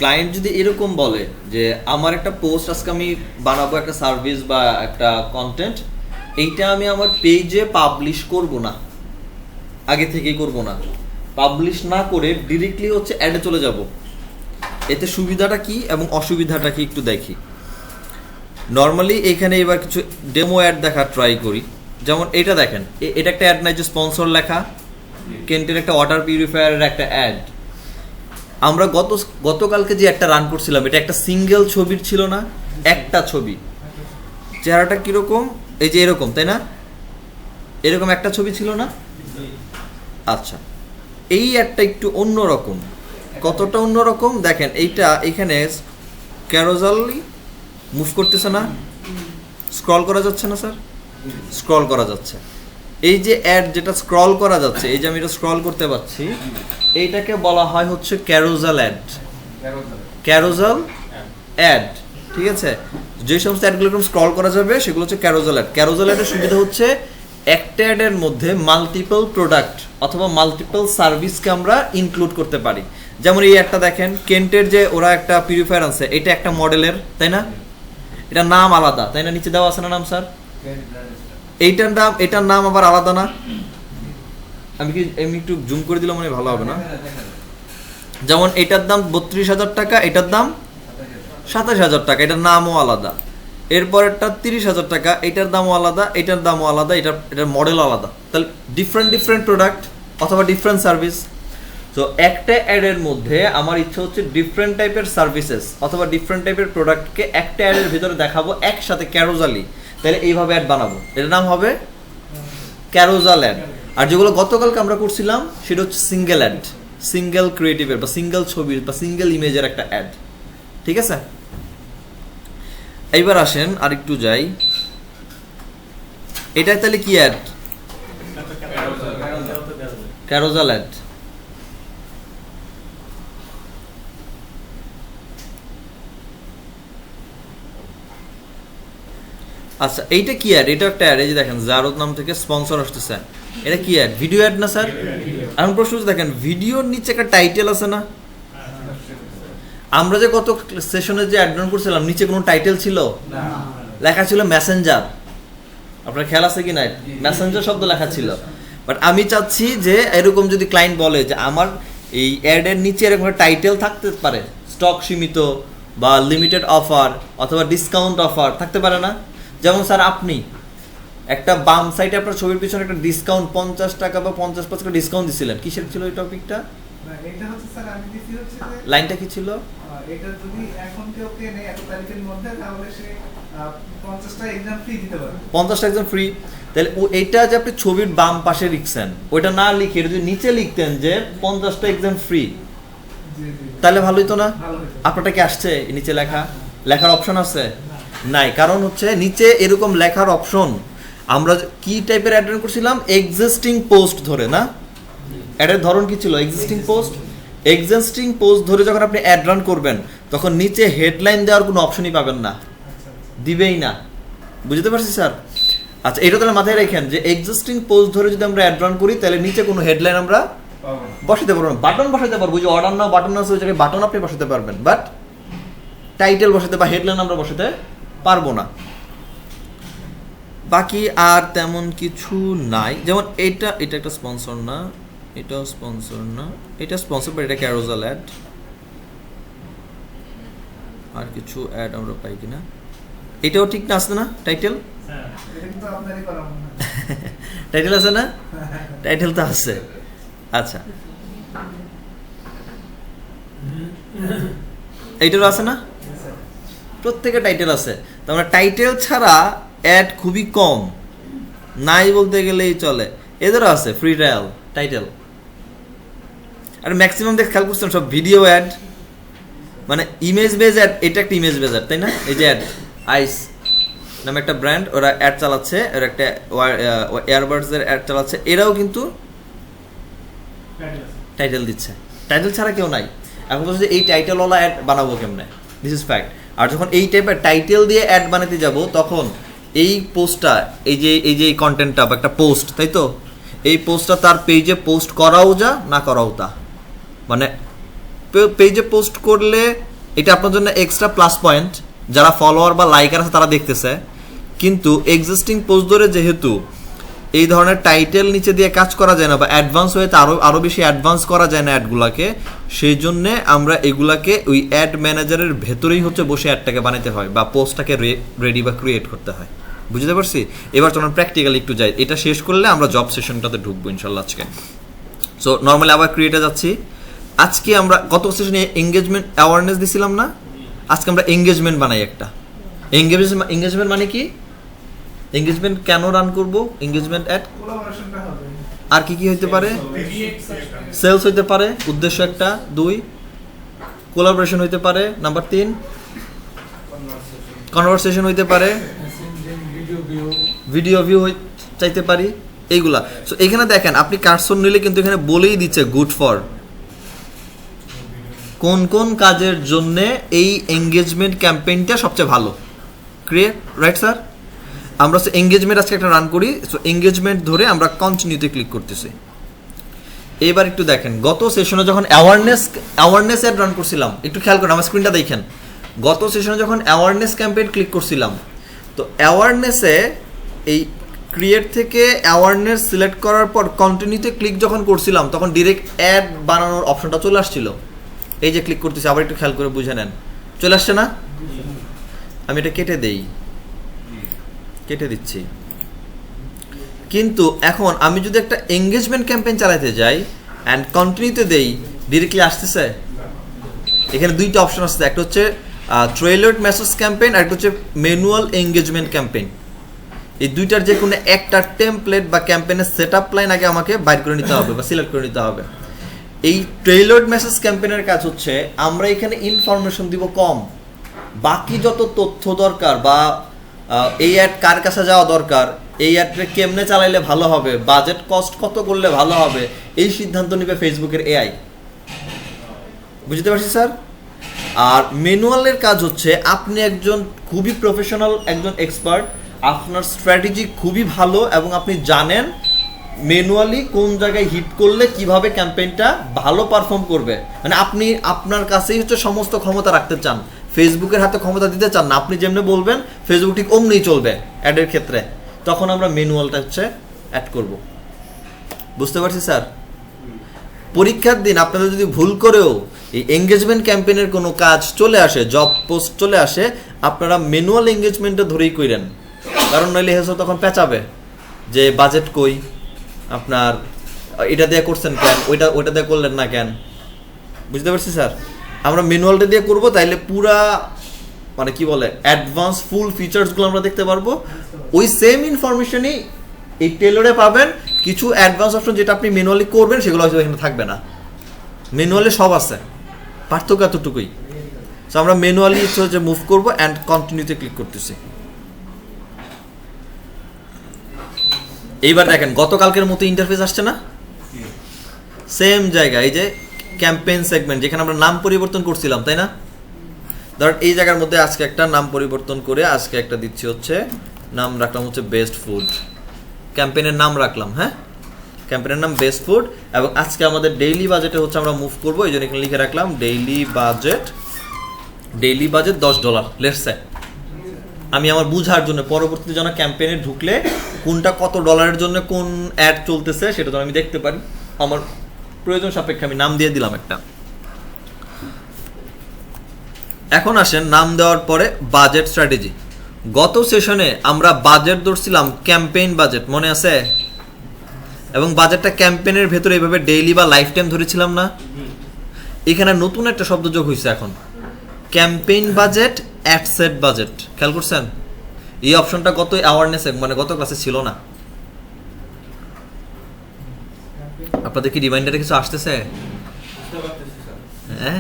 Client যদি এরকম বলে যে আমার একটা পোস্ট আজকে আমি বানাবো, একটা সার্ভিস বা একটা কন্টেন্ট, এইটা আমি আমার পেজে পাবলিশ করব না, আগে থেকেই করব না, পাবলিশ না করে ডিরেক্টলি হচ্ছে অ্যাডে চলে যাব, এতে সুবিধাটা কি এবং অসুবিধাটা কি একটু দেখি। নর্মালি এখানে এবার কিছু ডেমো অ্যাড দেখার ট্রাই করি। যেমন এটা দেখেন, এটা একটা অ্যাড নাই যে স্পন্সর লেখা, কেন্টের একটা ওয়াটার পিউরিফায়ারের একটা অ্যাড। আমরা গতকালকে যে একটা রান করছিলাম, এটা একটা সিঙ্গেল ছবির ছিল না, একটা ছবি, চেহারাটা কিরকম, এই যে এরকম, তাই না? এরকম একটা ছবি ছিল না? আচ্ছা, এই একটা একটু অন্যরকম। কতটা অন্যরকম দেখেন, এইটা এখানে ক্যারোজালি মুভ করতেছে না, স্ক্রল করা যাচ্ছে না স্যার? স্ক্রল করা যাচ্ছে। এই যে অ্যাড যেটা স্ক্রল করা যাচ্ছে, এই যে আমি এটা স্ক্রল করতে পারছি, এইটাকে বলা হয় হচ্ছে ক্যারোজাল অ্যাড। ক্যারোজাল অ্যাড, ঠিক আছে? যে সমস্ত অ্যাডগুলো এরকম স্ক্রল করা যাবে সেগুলো হচ্ছে ক্যারোজাল অ্যাড। ক্যারোজাল অ্যাডের সুবিধা হচ্ছে একটা অ্যাডের মধ্যে মাল্টিপল প্রোডাক্ট অথবা মাল্টিপল সার্ভিসকে আমরা ইনক্লুড করতে পারি। যেমন এই একটা দেখেন, কেন্টের যে ওরা একটা পিউরিফায়ার আছে, এটা একটা মডেলের, তাই না? এটার নাম আলাদা, তাই না? নিচে দেওয়া আছে না নাম স্যার? এটার নাম আবার আলাদা না? আমি একটু জুম করে দিলে মনে ভালো হবে না? যেমন এটার দাম 32,000 টাকা, এটার দাম 27,000 টাকা, এটার নামও আলাদা। এরপরেরটা 30,000 টাকা, এটার দামও আলাদা, এটার দামও আলাদা, এটার মডেল আলাদা। তাহলে ডিফারেন্ট প্রোডাক্ট অথবা ডিফারেন্ট সার্ভিস। তো একটা অ্যাডের মধ্যে আমার ইচ্ছা হচ্ছে ডিফারেন্ট টাইপের সার্ভিসেস অথবা ডিফারেন্ট টাইপের প্রোডাক্টকে একটা অ্যাডের ভিতরে দেখাবো একসাথে ক্যারোজালি। তাহলে এইভাবে অ্যাড বানাবো, এটার নাম হবে ক্যারোজাল অ্যাড। আর যেগুলো গতকালকে আমরা করছিলাম সেটা হচ্ছে সিঙ্গেল অ্যাড, সিঙ্গেল ক্রিয়েটিভের বা সিঙ্গেল ছবির বা সিঙ্গেল ইমেজের একটা অ্যাড। ঠিক আছে, এইবার আসেন আর একটু যাই। এটা তাহলে কি অ্যাড? ক্যারোজাল অ্যাড। আচ্ছা, এইটা কি অ্যাড? এটা একটা অ্যাড। এই যে দেখেন, জারদ নাম থেকে স্পন্সর আসতেছে, এটা কি অ্যাড? ভিডিও অ্যাড না স্যার? এখন প্রশ্ন দেখেন, ভিডিওর নিচে একটা টাইটেল আছে না? আমরা যে গত সেশনে যে অ্যাড রান করছিলাম, নিচে কোনো টাইটেল ছিল? লেখা ছিল মেসেঞ্জার। আপনার খেয়াল আছে কি না? মেসেঞ্জার শব্দ লেখা ছিল। বাট আমি চাচ্ছি যে এরকম যদি ক্লায়েন্ট বলে যে আমার এই অ্যাডের নিচে এরকম টাইটেল থাকতে পারে, স্টক সীমিত বা লিমিটেড অফার অথবা ডিসকাউন্ট অফার থাকতে পারে না? যেমন স্যার আপনি একটা বাম সাইডে আপনার ছবির পিছনে একটা ডিসকাউন্ট 50 টাকা বা 50% ডিসকাউন্ট দিছিলেন, কিসের ছিল ওই টপিকটা? এটা হচ্ছে স্যার আমি দিছি হচ্ছে লাইনটা কি ছিল? এটা যদি এখন কেউ কেনে এত তারিখের মধ্যে তাহলে সে 50টা এক্সাম ফ্রি দিতে পারবে। 50টা এক্সাম ফ্রি। তাহলে এইটা যে আপনি ছবির বাম পাশে লিখছেন, ওইটা না লিখে যদি নিচে লিখতেন যে 50টা এক্সাম ফ্রি, তাহলে ভালোই তো না? আপনারটা কি আসছে নিচে লেখার অপশন আছে? নাই। কারণ হচ্ছে নিচে এরকম লেখার অপশন আমরা কি টাইপের অ্যাড রান করছিলাম? এক্সিস্টিং পোস্ট ধরে, না? অ্যাডের ধরন কি ছিল? Existing post. এক্সিস্টিং পোস্ট ধরে যখন আপনি অ্যাড রান করবেন, তখন নিচে হেডলাইন দেওয়ার কোনো অপশনই পাবেন না, দিবেই না। বুঝতে পারছি স্যার? আচ্ছা, এটা তাহলে মাথায় রাখেন যে এক্সিস্টিং পোস্ট ধরে যদি আমরা অ্যাড রান করি, তাহলে নিচে কোনো হেডলাইন আমরা বসাতে পারবো না। বাটন বসাতে পারবো, যে অর্ডার নাও বাটন আছে, ওই জায়গায় বাটন আপনি বসাতে পারবেন, বাট টাইটেল বসাতে বা হেডলাইন আমরা বসাতে পারবো না। বাকি আর তেমন কিছু নাই। যেমন এটা একটা স্পন্সর না, এটাও স্পন্সর না, এটা স্পন্সর, বাট এটা ক্যারোজাল অ্যাড। আর কিছু অ্যাড আমরা পাই কিনা? এটাও ঠিক না, আসছে না টাইটেল? টাইটেল আছে না? টাইটেল তো আছে। আচ্ছা, এইটারও আছে না? প্রত্যেকে টাইটেল আছে। তার মানে টাইটেল ছাড়া অ্যাড খুবই কম, নাই বলতে গেলেই চলে। এদেরও আছে ফ্রি ট্রায়াল টাইটেল। আর ম্যাক্সিমাম দেখ খেয়াল করছেন সব ভিডিও অ্যাড, মানে ইমেজ বেজ অ্যাড। এটা একটা ইমেজ বেজ অ্যাড, তাই না? এই যে অ্যাড আইস নামে একটা ব্র্যান্ড, ওরা অ্যাড চালাচ্ছে, ওরা একটা এয়ারবাডস এর অ্যাড চালাচ্ছে, এরাও কিন্তু টাইটেল দিচ্ছে। টাইটেল ছাড়া কেউ নাই। এখন বলছে এই টাইটেলওয়ালা অ্যাড বানাবো কেমনে? This is fact. আর যখন এই টাইপের টাইটেল দিয়ে অ্যাড বানাতে যাব, তখন এই পোস্টটা, এই যে কন্টেন্টটা বা একটা পোস্ট, তাই তো, এই পোস্টটা তার পেজে পোস্ট করাও যা, না করাও তা। মানে পেজে পোস্ট করলে এটা আপনার জন্য এক্সট্রা প্লাস পয়েন্ট, যারা ফলোয়ার বা লাইকার আছে তারা দেখতেছে। কিন্তু এক্সিস্টিং পোস্ট ধরে যেহেতু এই ধরনের টাইটেল নিচে দিয়ে কাজ করা যায় না বা অ্যাডভান্স হয়ে আরও বেশি অ্যাডভান্স করা যায় না অ্যাডগুলাকে, সেই জন্যে আমরা এগুলাকে ওই অ্যাড ম্যানেজারের ভেতরেই হচ্ছে বসে অ্যাডটাকে বানাতে হয় বা পোস্টটাকে রেডি বা ক্রিয়েট করতে হয়। বুঝতে পারছি? এবার চলুন প্র্যাকটিক্যালি একটু যাই, এটা শেষ করলে আমরা জব সেশনটাতে ঢুকবো ইনশাল্লাহ আজকে। সো নর্মালি আবার ক্রিয়েটে যাচ্ছি। আজকে আমরা গত সেশনে এঙ্গেজমেন্ট অ্যাওয়ারনেস দিছিলাম না, আজকে আমরা এঙ্গেজমেন্ট বানাই একটা। এঙ্গেজমেন্ট মানে কি? এঙ্গেজমেন্ট কেন রান করব? এঙ্গেজমেন্ট অ্যাড কোলাবোরেশনটা হবে। আর কি কি হইতে পারে? সেলস হইতে পারে, উদ্দেশ্য একটা। 2 কোলাবোরেশন হইতে পারে। নাম্বার 3 কনভারসেশন হইতে পারে, ভিডিও ভিউ চাইতে পারি, এইগুলা। সো এখানে দেখেন আপনি কার্সর নিলে কিন্তু এখানে বলেই দিচ্ছে গুড ফর কোন কোন কাজের জন্য এই এঙ্গেজমেন্ট ক্যাম্পেইনটা সবচেয়ে ভালো। Create, right sir? আমরা এঙ্গেজমেন্ট আজকে একটা রান করি। সো এঙ্গেজমেন্ট ধরে আমরা কন্টিনিউতে ক্লিক করতেছি। এবার একটু দেখেন গত সেশনে যখন অ্যাওয়ারনেস অ্যাড রান করছিলাম, একটু খেয়াল করেন আমার স্ক্রিনটা দেখেন। গত সেশনে যখন অ্যাওয়ারনেস ক্যাম্পেইন ক্লিক করছিলাম, তো অ্যাওয়ারনেসে এই ক্রিয়েট থেকে অ্যাওয়ারনেস সিলেক্ট করার পর কন্টিনিউতে ক্লিক যখন করছিলাম তখন ডিরেক্ট অ্যাড বানানোর অপশনটা চলে আসছিল। এই যে ক্লিক করতেছি, আবার একটু খেয়াল করে বুঝে নেন, চলে আসছে না? আমি এটা কেটে দিচ্ছি। কিন্তু এখন আমি যদি একটা এঙ্গেজমেন্ট ক্যাম্পেইন চালাতে যাই অ্যান্ড কন্টিনিউতে দেই, ডিরেক্টলি আসতেছে? এখানে 2টা অপশন আসছে, একটা হচ্ছে ট্রেইলার্ড মেসেজ ক্যাম্পেইন আর একটা হচ্ছে ম্যানুয়াল এঙ্গেজমেন্ট ক্যাম্পেইন। এই 2টার যে কোনো একটা টেমপ্লেট বা ক্যাম্পেইনের সেটআপ লাইন আগে আমাকে বাইর করে নিতে হবে বা সিলেক্ট করে নিতে হবে। এই ট্রেইলার্ড মেসেজ ক্যাম্পেইনের কাজ হচ্ছে আমরা এখানে ইনফরমেশন দিব কম, বাকি যত তথ্য দরকার বা এই অ্যাড কার কাছে যাওয়া দরকার, এই অ্যাডটা কেমনে চালাইলে ভালো হবে, বাজেট কস্ট কত করলে ভালো হবে, এই সিদ্ধান্ত নেবে ফেসবুকের এআই। বুঝতে পারছি স্যার? আর ম্যানুয়ালের কাজ হচ্ছে আপনি একজন খুবই প্রফেশনাল একজন এক্সপার্ট, আপনার স্ট্র্যাটেজি খুবই ভালো এবং আপনি জানেন ম্যানুয়ালি কোন জায়গায় হিট করলে কিভাবে ক্যাম্পেইনটা ভালো পারফর্ম করবে। মানে আপনি আপনার কাছেই হচ্ছে সমস্ত ক্ষমতা রাখতে চান, ফেসবুকের হাতে ক্ষমতা দিতে চান না। আপনি যেমনি বলবেন ফেসবুক ঠিক অমনিই চলবে অ্যাডের ক্ষেত্রে, তখন আমরা ম্যানুয়ালটা হচ্ছে অ্যাড করব। বুঝতে পারছি স্যার? পরীক্ষার দিন আপনাদের যদি ভুল করেও এই এঙ্গেজমেন্ট ক্যাম্পেইনের কোনো কাজ চলে আসে, জব পোস্ট চলে আসে, আপনারা ম্যানুয়াল এঙ্গেজমেন্টটা ধরেই কইরেন, কারণ নইলে হেসো তখন পেঁচাবে যে বাজেট কই, আপনার এটা দিয়ে করছেন কেন, ওইটা দিয়ে করলেন না কেন। বুঝতে পারছি স্যার? আমরা ম্যানুয়ালটা দিয়ে করব, তাইলে পুরা মানে কি বলে অ্যাডভান্স ফুল ফিচার্সগুলো আমরা দেখতে পারবো। ওই সেম ইনফরমেশনই এই টেলরে পাবেন, কিছু অ্যাডভান্স অপশন যেটা আপনি ম্যানুয়ালি করবেন সেগুলো হয়তো এখানে থাকবে না। ম্যানুয়ালি সব আছে, পার্থক্য এতটুকুই। সো আমরা ম্যানুয়ালি হচ্ছে মুভ করবো অ্যান্ড কন্টিনিউতে ক্লিক করতেছি। এইবার দেখেন গতকালকের মতো ইন্টারফেস আসছে না? সেম জায়গা, এই যে ক্যাম্পেইন সেগমেন্ট যেখানে আমরা নাম পরিবর্তন করছিলাম, তাই না? ধর এই জায়গার মধ্যে আজকে একটা নাম পরিবর্তন করে আজকে একটা দিচ্ছি হচ্ছে, নাম রাখলাম হচ্ছে বেস্ট ফুড, ক্যাম্পেইনের নাম রাখলাম। হ্যাঁ, ক্যাম্পেইনের নাম বেস্ট ফুড। এবং আজকে আমাদের ডেইলি বাজেটে হচ্ছে আমরা মুভ করবো, এই জন্য এখানে লিখে রাখলাম ডেইলি বাজেট $10। লেটস সে আমি আমার বুঝার জন্য পরবর্তীতে যেন ক্যাম্পেইনে ঢুকলে কোনটা কত ডলারের জন্য কোন অ্যাড চলতেছে সেটা যেন আমি দেখতে পারি, আমার প্রয়োজন সাপেক্ষে আমি নাম দিয়ে দিলাম একটা। এখন আসেন নাম দেওয়ার পরে বাজেট স্ট্র্যাটেজি। গত সেশনে আমরা বাজেট ধরছিলাম ক্যাম্পেইন বাজেট, মনে আছে? এবং বাজেটটা ক্যাম্পেইনের ভেতরে এইভাবে ডেইলি বা লাইফ টাইম ধরেছিলাম না? এখানে নতুন একটা শব্দ যোগ হয়েছে এখন, ক্যাম্পেইন বাজেট, অ্যাডসেট বাজেট। খেয়াল করছেন? এই অপশনটা গত অ্যাওয়ারনেসে মানে গত ক্লাসে ছিল না। আপনাদের কি রিমাইন্ডারে কিছু আসতেছে? হ্যাঁ,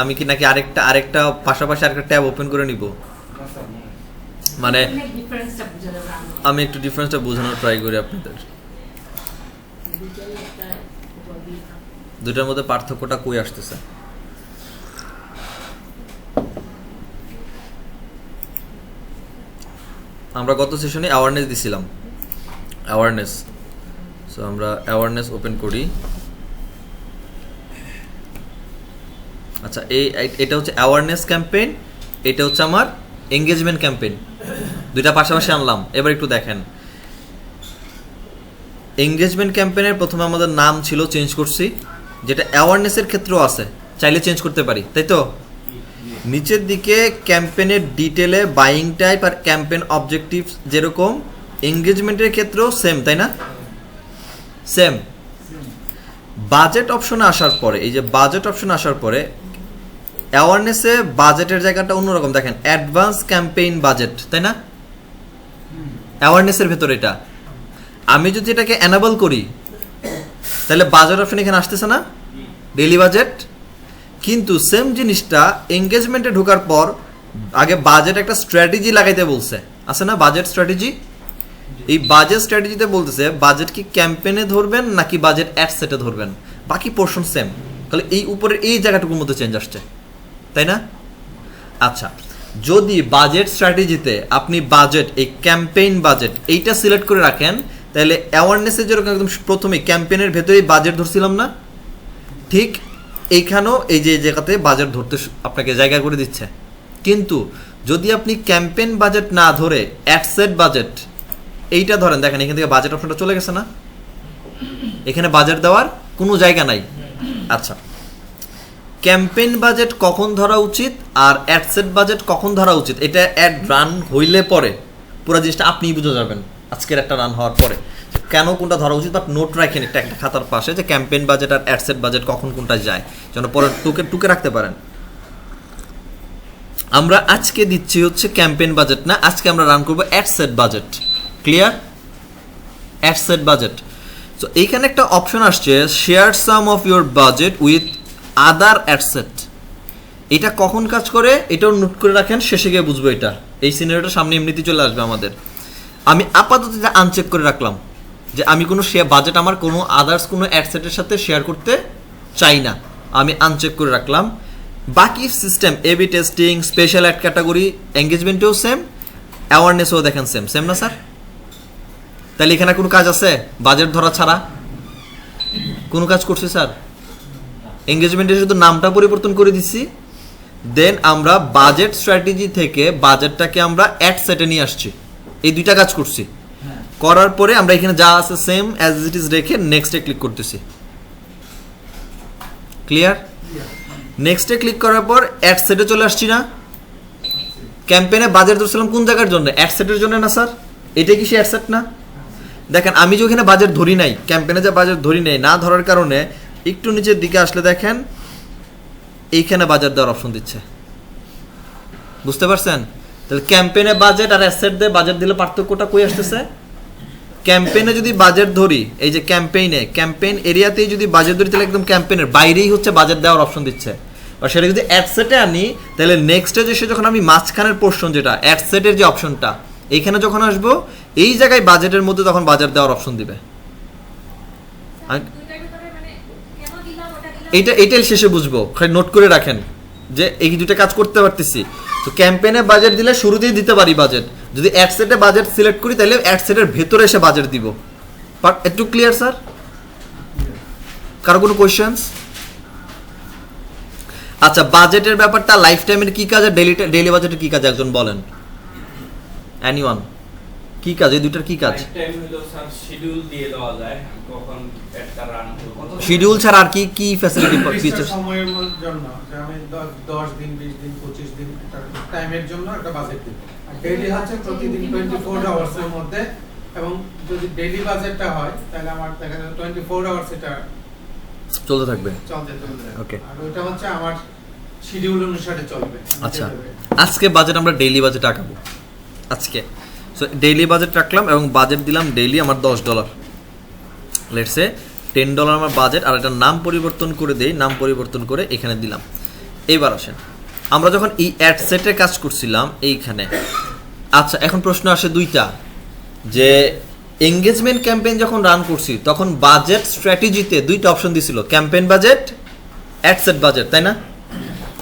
আমি কি নাকি আরেকটা পাশাপাশি আরেকটা ট্যাব ওপেন করে নিব? মানে আমি একটু ডিফারেন্সটা বোঝানোর ট্রাই করি আপনাদের। দুটার মধ্যে পার্থক্যটা কই আসতেছে? আমরা গত সেশনে অ্যাওয়ারনেস দিছিলাম, অ্যাওয়ারনেস। সো আমরা অ্যাওয়ারনেস ওপেন করি। আচ্ছা এটা হচ্ছে অ্যাওয়ারনেস ক্যাম্পেইন, এটা হচ্ছে আমার এঙ্গেজমেন্ট ক্যাম্পেইন, দুইটা পাশাপাশি আনলাম। এবার একটু দেখেন, এঙ্গেজমেন্ট ক্যাম্পেইনের প্রথমে আমাদের নাম ছিল, চেঞ্জ করছি, যেটা অ্যাওয়ারনেসের ক্ষেত্রেও আছে, চাইলে চেঞ্জ করতে পারি, তাই তো? নিচের দিকে ক্যাম্পেইনের ডিটেলে বাইং টাইপ আর ক্যাম্পেইন অবজেক্টিভ যেরকম, এঙ্গেজমেন্টের ক্ষেত্রেও সেম, তাই না? সেম। বাজেট অপশনে আসার পরে, এই যে বাজেট অপশনে আসার পরে অ্যাওয়ারনেসে বাজেটের জায়গাটা অন্যরকম, দেখেন অ্যাডভান্স ক্যাম্পেইন বাজেট, তাই না? অ্যাওয়ারনেসের ভেতর এটা আমি যদি এটাকে এনাবল করি তাহলে বাজেট অপশন এখানে আসতেছে না, ডেইলি বাজেট। কিন্তু সেম জিনিসটা এঙ্গেজমেন্টে ঢোকার পর আগে বাজেট একটা স্ট্র্যাটেজি লাগাইতে বলছে, আছে না বাজেট স্ট্র্যাটেজি? এই বাজেট স্ট্র্যাটেজিতে বলতেছে বাজেট কি ক্যাম্পেইনে ধরবেন নাকি বাজেট অ্যাড সেটে ধরবেন, বাকি পোর্শন সেম, তাহলে এই উপরে এই জায়গাটুকুর মধ্যে চেঞ্জ আসছে, তাই না? আচ্ছা, যদি বাজেট স্ট্র্যাটেজিতে আপনি বাজেট, এই ক্যাম্পেইন বাজেট এইটা সিলেক্ট করে রাখেন, তাহলে অ্যাওয়ারনেসের যেরকম একদম প্রথমে ক্যাম্পেইনের ভেতরেই বাজেট ধরছিলাম না, ঠিক এইখানেও এই যে জায়গাতে বাজেট ধরতে আপনাকে জায়গা করে দিচ্ছে। কিন্তু যদি আপনি ক্যাম্পেইন বাজেট না ধরে অ্যাডসেট বাজেট এইটা ধরেন, দেখেন এখান থেকে বাজেট অপশনটা চলে গেছে না, এখানে বাজেট দেওয়ার কোনো জায়গা নাই। আচ্ছা, ক্যাম্পেইন বাজেট কখন ধরা উচিত আর অ্যাডসেট বাজেট কখন ধরা উচিত, এটা অ্যাড রান হইলে পরে পুরো জিনিসটা আপনিই বুঝে যাবেন আজকের একটা রান হওয়ার পরে, কেন কোনটা ধরা উচিত। বাট নোট রাখেন একটা একটা খাতার পাশে, যে ক্যাম্পেইন বাজেট আর অ্যাডসেট বাজেট কখন কোনটা যায়, যেন পরে টুকে রাখতে পারেন। আমরা আজকে দিচ্ছি হচ্ছে ক্যাম্পেইন বাজেট না, আজকে আমরা রান করবো ad set budget. Clear? Ad set budget. So এইখানে একটা অপশন আসছে, share some of your budget with other ad set. এটা কখন কাজ করে এটাও নোট করে রাখেন, শেষে গিয়ে বুঝবো এটা, এই সিনারিওটা সামনে এমনিতেই চলে আসবে আমাদের। আমি আপাতত এটা আনচেক করে রাখলাম যে আমি কোনো বাজেট আমার কোনো আদার্স কোনো অ্যাডসেটের সাথে শেয়ার করতে চাই না, আমি আনচেক করে রাখলাম। বাকি system AB testing, special ad category, এঙ্গেজমেন্টেও সেম, অ্যাওয়ারনেসও দেখেন সেম। সেম না স্যার? তাহলে এখানে কোনো কাজ আছে বাজেট ধরা ছাড়া? কোনো কাজ করছে স্যার? এঙ্গেজমেন্টের শুধু নামটা পরিবর্তন করে দিচ্ছি, দেন আমরা বাজেট স্ট্র্যাটেজি থেকে বাজেটটাকে আমরা অ্যাড সেটে নিয়ে আসছি, এই দুইটা কাজ করছি। করার পরে আমরা এখানে যা আছে সেম অ্যাজ ইট ইজ রেখে নেক্সটে ক্লিক করতেছি। ক্লিয়ার? নেক্সটে ক্লিক করার পর অ্যাড সেটে চলে আসছি না? ক্যাম্পেইনে বাজেট ধরছিলাম কোন জায়গার জন্য? অ্যাড সেটের জন্য না স্যার? এটা কি সে অ্যাড সেট না? দেখেন আমি যে ওখানে বাজেট ধরি নাই, ক্যাম্পেইনে যে বাজেট ধরি নাই, না ধরার কারণে একটু নিচের দিকে আসলে দেখেন এইখানে বাজেট দেওয়ার অপশন দিচ্ছে। বুঝতে পারছেন? তাহলে ক্যাম্পেইনে বাজেট আর অ্যাসেট দিয়ে বাজেট দিলে পার্থক্যটা কই আসতেছে? ক্যাম্পেইনে যদি বাজেট ধরি, এই যে ক্যাম্পেইন এরিয়াতেই যদি বাজেট ধরি, তাহলে একদম ক্যাম্পেইনের বাইরেই হচ্ছে বাজেট দেওয়ার অপশন দিচ্ছে। আর সেটা যদি অ্যাডসেটে আনি, তাহলে নেক্সটে যে সে যখন আমি মাঝখানের পোর্শন যেটা অ্যাডসেটের যে অপশনটা, এইখানে যখন আসবো এই জায়গায় বাজেটের মধ্যে তখন বাজেট দেওয়ার অপশন দিবে। এইটাই শেষে বুঝবো, নোট করে রাখেন যে এই দুটো কাজ করতে পারতেছি। তো ক্যাম্পেইনে বাজেট দিলে শুরুতেই দিতে পারি বাজেট, যদি অ্যাডসেটে বাজেট সিলেক্ট করি তাহলে অ্যাডসেটের ভেতরে এসে বাজেট দিব। একটু ক্লিয়ার স্যার? কারো কোনো কোয়েশ্চেন্স? আচ্ছা, বাজেটের ব্যাপারটা লাইফ টাইমের কি কাজ আর ডেইলি বাজেটের কি কাজ একজন বলেন? এনিওয়ান? কি কাজ এই দুইটার? কি কাজ? টাইম হলো স্যার শিডিউল দিয়ে দেওয়া যায় কখন একটা রান হবে। শিডিউল ছাড়া আর কি কি ফ্যাসিলিটি ফিচার? সময়ের জন্য যে আমি 10 দিন 20 দিন 25 দিন একটা টাইমের জন্য একটা বাজেট দিই। আর ডেইলি হচ্ছে প্রতিদিন 24 আওয়ার্স এর মধ্যে, এবং যদি ডেইলি বাজেটটা হয় তাহলে আমার দেখা যায় 24 আওয়ার্স এটা চলতে থাকবে। ওকে। আর ওটা হচ্ছে আমার শিডিউল অনুসারে চলবে। আচ্ছা, আজকে বাজেট আমরা ডেইলি বাজেট আঁকাবো আজকে। সো ডেইলি বাজেট রাখলাম এবং বাজেট দিলাম ডেইলি আমার $10। লেটস সে $10 আমার বাজেট, আর এটার নাম পরিবর্তন করে দেই, নাম পরিবর্তন করে এখানে দিলাম। এইবার আসেন, আমরা যখন এই অ্যাড সেটে কাজ করছিলাম এইখানে, আচ্ছা এখন প্রশ্ন আসে দুইটা, যে এঙ্গেজমেন্ট ক্যাম্পেইন যখন রান করছি তখন বাজেট স্ট্র্যাটেজিতে দুইটা অপশন দিছিল, campaign budget, ad set budget, তাই না?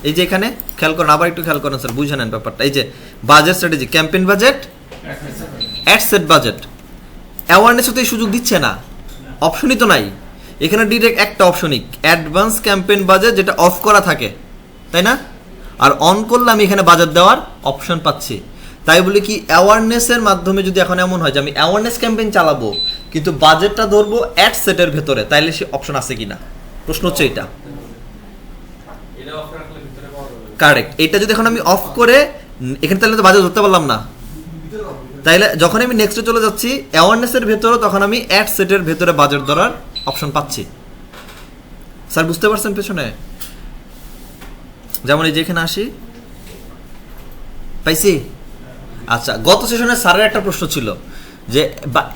এই যে এখানে খেয়াল করেন, আবার একটু খেয়াল করেন স্যার, বুঝে নেন ব্যাপারটা। এই যে budget strategy, campaign budget, ad set budget. অ্যাওয়ারনেসও তো এই সুযোগ দিচ্ছে না, অপশনই তো নাই এখানে। ডিরেক্ট একটা অপশনই অ্যাডভান্স ক্যাম্পেইন বাজেট, যেটা অফ করা থাকে, তাই না? আর অন করলে আমি এখানে বাজেট দেওয়ার অপশন পাচ্ছি। তাই বলে কি অ্যাওয়ারনেসের মাধ্যমে যদি এখন এমন হয় যে আমি অ্যাওয়ারনেস ক্যাম্পেইন চালাবো কিন্তু বাজেটটা ধরবো অ্যাড সেটের ভেতরে, তাইলে সে অপশন আছে কিনা, প্রশ্ন হচ্ছে এটা। এটা অফ রাখলে ভিতরে পাওয়া যাবে। কারেক্ট। এটা যদি এখন আমি অফ করে এখানে, তাহলে তো বাজেট ধরতে পারলাম না। তাইলে যখন আমি নেক্সটে চলে যাচ্ছি অ্যাওয়ারনেসের ভেতরে, তখন আমি অ্যাড সেটের ভেতরে বাজেট ধরার অপশন পাচ্ছি। স্যার বুঝতে পারছেন পেছনে? যেমন এই যে এখানে আসি, পাইছি? আচ্ছা, গত সেশনে স্যারের একটা প্রশ্ন ছিল যে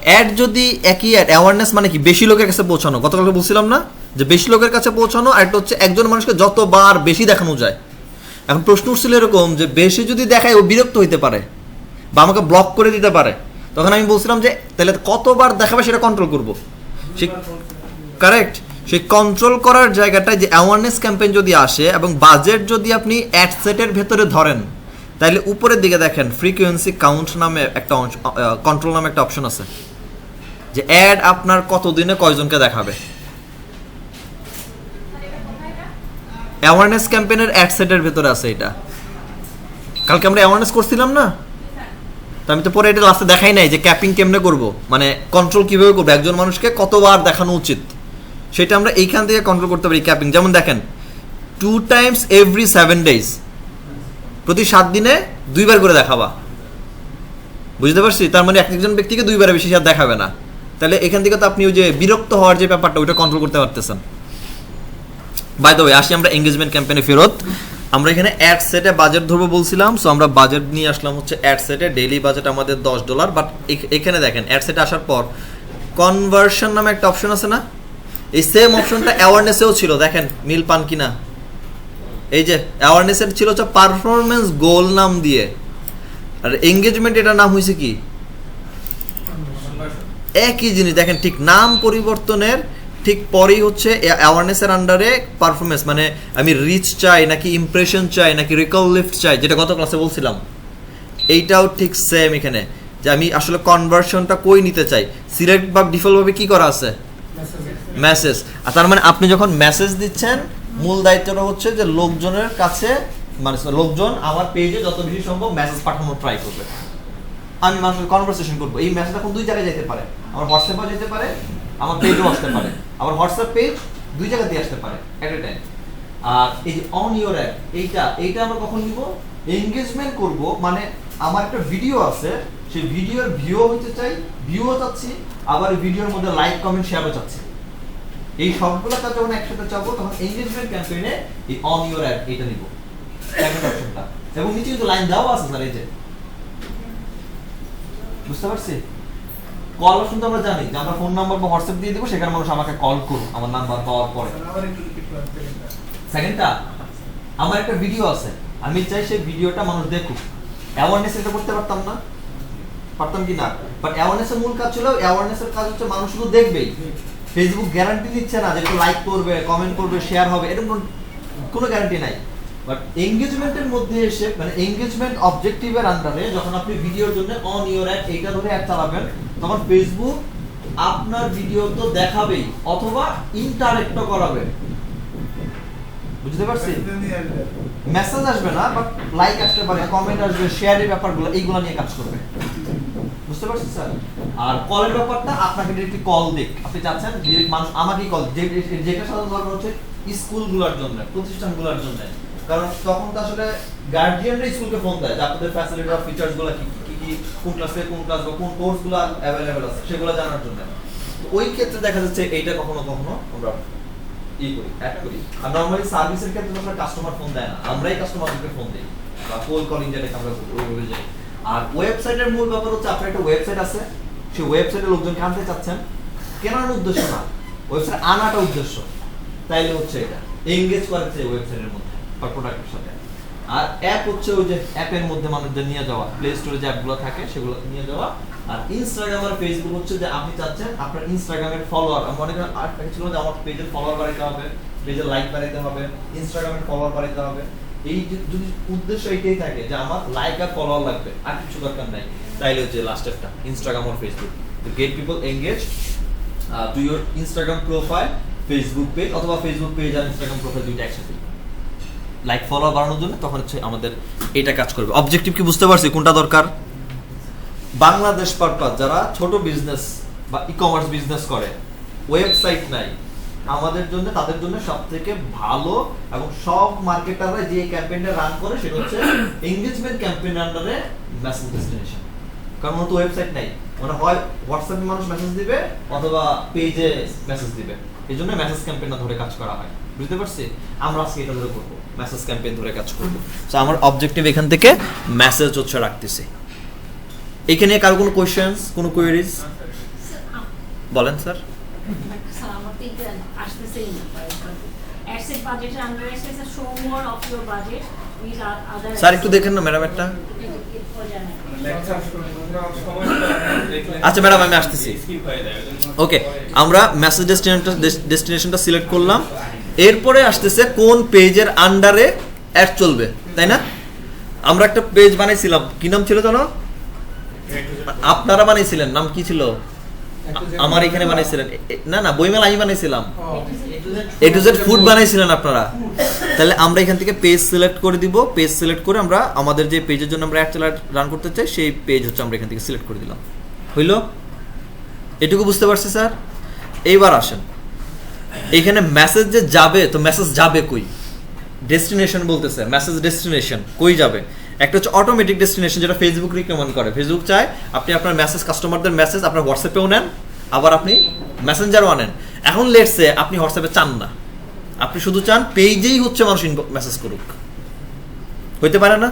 অ্যাড যদি একই অ্যাড, অ্যাওয়ারনেস মানে কি বেশি লোকের কাছে পৌঁছানো, গতকালকে বলছিলাম না যে বেশি লোকের কাছে পৌঁছানো, আর একটা হচ্ছে একজন মানুষকে যতবার বেশি দেখানো যায়। এখন প্রশ্ন উঠছিল এরকম যে বেশি যদি দেখায় ও বিরক্ত হইতে পারে বা আমাকে ব্লক করে দিতে পারে, তখন আমি বলছিলাম যে তাহলে কতবার দেখাবে সেটা কন্ট্রোল করবো। কারেক্ট। সেই কন্ট্রোল করার জায়গাটায় যে অ্যাওয়ারনেস ক্যাম্পেইন যদি আসে এবং বাজেট যদি আপনি অ্যাড সেটের ভেতরে ধরেন, তাহলে উপরের দিকে দেখেন ফ্রিকোয়েন্সি কাউন্ট নামে একটা কন্ট্রোল নামে একটা অপশন আছে, যে অ্যাড আপনার কতদিনে কয়জনকে দেখাবে। অ্যাওয়ারনেস ক্যাম্পেইনের অ্যাড সেটের ভেতরে আছে এটা। কালকে আমরা অ্যাওয়ারনেস করছিলাম না, তো আমি তো পরে এটা লাস্টে দেখাই নাই যে ক্যাপিং কেমনে করব, মানে কন্ট্রোল কিভাবে করবো, একজন মানুষকে কতবার দেখানো উচিত সেটা আমরা এইখান থেকে কন্ট্রোল করতে পারি ক্যাপিং। যেমন দেখেন 2 times every 7 days, প্রতি 7 দিনে 2 বার করে দেখাবা। বুঝতে পারছি? তার মানে একজন ব্যক্তিকে 2 বারের বেশি আর দেখাবে না। তাহলে এখান থেকে তো আপনি ওই যে বিরক্ত হওয়ার যে ব্যাপারটা ওইটা কন্ট্রোল করতে পারতেছেন। বাই দ্য ওয়ে, আসি আমরা এঙ্গেজমেন্ট ক্যাম্পেইনে ফেরত। আমরা এখানে অ্যাড সেটে বাজেট ধরবো বলছিলাম, সো আমরা বাজেট নিয়ে আসলাম হচ্ছে অ্যাড সেটে। ডেইলি বাজেট আমাদের $10, বাট এখানে দেখেন অ্যাড সেটে আসার পর কনভার্সন নামে একটা অপশন আছে না, এই সেম অপশনটা অ্যাওয়ারনেসেও ছিল, দেখেন মিল পান কিনা। এই যে অ্যাওয়ারনেসের ছিল হচ্ছে পারফরমেন্স গোল নাম দিয়ে, আর এঙ্গেজমেন্ট এটার নাম হয়েছে কি একই জিনিস। দেখেন ঠিক নাম পরিবর্তনের ঠিক পরেই হচ্ছে অ্যাওয়ারনেসের আন্ডারে পারফরমেন্স, মানে আমি রিচ চাই নাকি ইমপ্রেশন চাই নাকি রিকল লিফট চাই, যেটা গত ক্লাসে বলছিলাম। এইটাও ঠিক সেম এখানে, যে আমি আসলে কনভার্সনটা কই নিতে চাই। সিলেক্ট বা ডিফল্ট ভাবে কি করা আছে, মেসেজ। আর তার মানে আপনি যখন মেসেজ দিচ্ছেন, মূল দায়িত্বটা হচ্ছে যে লোকজনের কাছে, মানে লোকজন আমার পেজে যত বেশি সম্ভব মেসেজ পাঠানোর ট্রাই করবে। আমি মানুষের কনভারসেশন করবো। এই মেসেজ এখন 2 জায়গায় যেতে পারে, আমার হোয়াটসঅ্যাপেও যেতে পারে, আমার পেজও আসতে পারে, আমার হোয়াটসঅ্যাপ পেজ 2 জায়গা দিয়ে আসতে পারে এট এ টাইম। আর এই যে অন ইওর অ্যাপ, এইটা আমরা কখন নিব, এনগেজমেন্ট করব, মানে আমার একটা ভিডিও আছে, সেই ভিডিওর ভিউও হতে চাই, ভিউও চাচ্ছি, আবার ভিডিওর মধ্যে লাইক কমেন্ট শেয়ারও চাচ্ছি। এই সবগুলো কাজ যখন একসাথে চাবো, তখন এনগেজমেন্ট ক্যাম্পেইনে এই অন ইওর অ্যাপ এটা নিব, সেকেন্ড অপশনটা। এবং নিচে কিন্তু লাইন দেওয়া আছে স্যার, এই যে বুঝতে পারছি। কল অপশন তো আমরা জানি যে আমরা ফোন নাম্বার বা হোয়াটসঅ্যাপ দিয়ে দেবো, সেখানে মানুষ আমাকে কল করুক আমার নাম্বার পাওয়ার পরে। সেকেন্ডটা, আমার একটা ভিডিও আছে, আমি চাই সেই ভিডিওটা মানুষ দেখুক। অ্যাওয়ারনেস এটা করতে পারতাম না, পারতাম কি না? বাট অ্যাওয়ারনেসের মূল কাজ ছিল, অ্যাওয়ারনেসের কাজ হচ্ছে মানুষ শুধু দেখবেই। ফেসবুক গ্যারান্টি দিচ্ছে না যে একটু লাইক করবে, কমেন্ট করবে, শেয়ার হবে, এরকম কোনো গ্যারান্টি নাই। বাট এনগেজমেন্টের মধ্যে এসে, মানে এনগেজমেন্ট অবজেক্টিভের আন্ডারে যখন আপনি ভিডিওর জন্য অন ইওর অ্যাড এইটা ধরে অ্যাড চালাবেন, তখন ফেসবুক আপনার ভিডিও তো দেখাবেই অথবা ইন্টারেক্টও করাবে। বুঝতে পারছি? মেসেজ আসবে না, বাট লাইক আসতে পারে, কমেন্ট আসবে, শেয়ারের ব্যাপারগুলো এইগুলো নিয়ে কাজ করবে। বুঝতে পারছেন স্যার? আর কলের ব্যাপারটা আপনাকে ডিরেক্টলি কল দিক, আপনি চাচ্ছেন ডিরেক্ট মানুষ আমাকেই কল, যেটা সাধারণত দরকার হচ্ছে স্কুলগুলোর জন্য, প্রতিষ্ঠানগুলোর জন্য। কারণ তখন তো আসলে গার্ডিয়ানরা স্কুলকে ফোন দেয় যে আপনাদের ফ্যাসিলিটি আর ফিচার্সগুলো কি কি, কোন ক্লাস থেকে কোন ক্লাস বা কোন কোর্সগুলো অ্যাভেলেবেল আছে সেগুলো জানার জন্য। তো ওই ক্ষেত্রে দেখা যাচ্ছে এইটা কখনো কখনো আমরা অ্যাড করি। আর নরমালি সার্ভিসের ক্ষেত্রে আমরা কাস্টমার ফোন দেয় না, আমরাই কাস্টমারকে ফোন দিই বা কোল কলিং যেটাকে আমরা ওইভাবে যাই। আর ওয়েবসাইটের মূল ব্যাপার হচ্ছে আপনার একটা ওয়েবসাইট আছে, সেই ওয়েবসাইটে লোকজনকে আনতে চাচ্ছেন, কেনার উদ্দেশ্য না, ওয়েবসাইট আনাটা উদ্দেশ্য। তাইলে হচ্ছে এটা এনগেজ করেছে ওয়েবসাইটের মধ্যে বা প্রোডাক্টের সাথে। আর অ্যাপ হচ্ছে ওই যে অ্যাপের মধ্যে মানুষদের নিয়ে যাওয়া, প্লে স্টোরে যে অ্যাপগুলো থাকে সেগুলো নিয়ে যাওয়া। আর ইনস্টাগ্রাম আর ফেসবুক হচ্ছে যে আপনি চাচ্ছেন আপনার ইনস্টাগ্রামের ফলোয়ার, মনে করেন আর ছিল যে আমার পেজের ফলোয়ার বাড়াইতে হবে, পেজের লাইক বাড়াইতে হবে, ইনস্টাগ্রামের ফলোয়ার বাড়াইতে হবে। এই যদি উদ্দেশ্য এইটাই থাকে যে আমার লাইক আর ফলোয়ার লাগবে, আর কিছু দরকার নাই, তাইলে হচ্ছে লাস্ট একটা ইনস্টাগ্রাম আর Facebook. To get people engage to your Instagram profile, Facebook page, অথবা ফেসবুক পেজ আর ইনস্টাগ্রাম প্রোফাইল দুইটা একসাথে। লাইক ফলোয়ার বাড়ানোর জন্য, তখন হচ্ছে আমাদের এটা কাজ করবে। অবজেক্টিভ কি বুঝতে পারছি কোনটা দরকার? বাংলাদেশ পারপাস যারা ছোট বিজনেস বা ই কমার্স বিজনেস করে, ওয়েবসাইট নাই, আমাদের জন্য তাদের জন্য সবথেকে ভালো এবং সব মার্কেটাররা যে ক্যাম্পেইনটা রান করে সেটা হচ্ছে এনগেজমেন্ট ক্যাম্পেইন আন্ডারে মেসেজ ডেস্টিনেশন। কারণ ওর তো ওয়েবসাইট নাই, মানে হয় হোয়াটসঅ্যাপে মানুষ মেসেজ দিবে অথবা পেজে মেসেজ দিবে, এই জন্য মেসেজ ক্যাম্পেইনটা ধরে কাজ করা হয়। বুঝতে পারছি? আমরা আজকে এটা ধরে করবো, মেসেজ ক্যাম্পেইন ধরে কাজ করবো। সো আমার অবজেক্টিভ এখান থেকে মেসেজ হচ্ছে রাখতেছি। এখানে কারো কোনো কোয়েশ্চেন্স, কোনো কোয়েরিজ বলেন স্যার। স্যার একটু দেখেন না ম্যাডাম একটা। আচ্ছা ম্যাডাম আমি আসতেছি। ওকে, আমরা মেসেজ ডেস্টিনেশনটা সিলেক্ট করলাম, এরপরে আসতেছে কোন পেজের আন্ডারে অ্যাড চলবে, তাই না? আমরা একটা পেজ বানাইছিলাম, কি নাম ছিল জানো? আপনারা বানাইছিলেন, নাম কি ছিল? আমার এখানে বানাইছিলেন, না না বইমেলা আমি বানাইছিলাম, এ টু জেড ফুড বানাইছিলেন আপনারা। তাহলে আমরা এখান থেকে পেজ সিলেক্ট করে দিব, পেজ সিলেক্ট করে আমরা আমাদের যে পেজের জন্য আমরা অ্যাড রান করতে চাই সেই পেজ হচ্ছে আমরা এখান থেকে সিলেক্ট করে দিলাম। হইলো? এটুকু বুঝতে পারছি স্যার? এইবার আসেন, এখানে মেসেজ যে যাবে, তো মেসেজ যাবে কই? ডেস্টিনেশন বলতেছে, মেসেজ ডেস্টিনেশন কই যাবে? একটা হচ্ছে অটোমেটিক ডেস্টিনেশন, যেটা ফেসবুক রিকমেন্ড করে। ফেসবুক চায় আপনি আপনার মেসেজ, কাস্টমারদের মেসেজ আপনার হোয়াটসঅ্যাপেও নেন, আবার আপনি মেসেঞ্জারও আনেন। এখন লেটসে আপনি হোয়াটসঅ্যাপে চান না, আপনি শুধু চান পেজেই হচ্ছে মানুষ মেসেজ করুক, হইতে পারে না?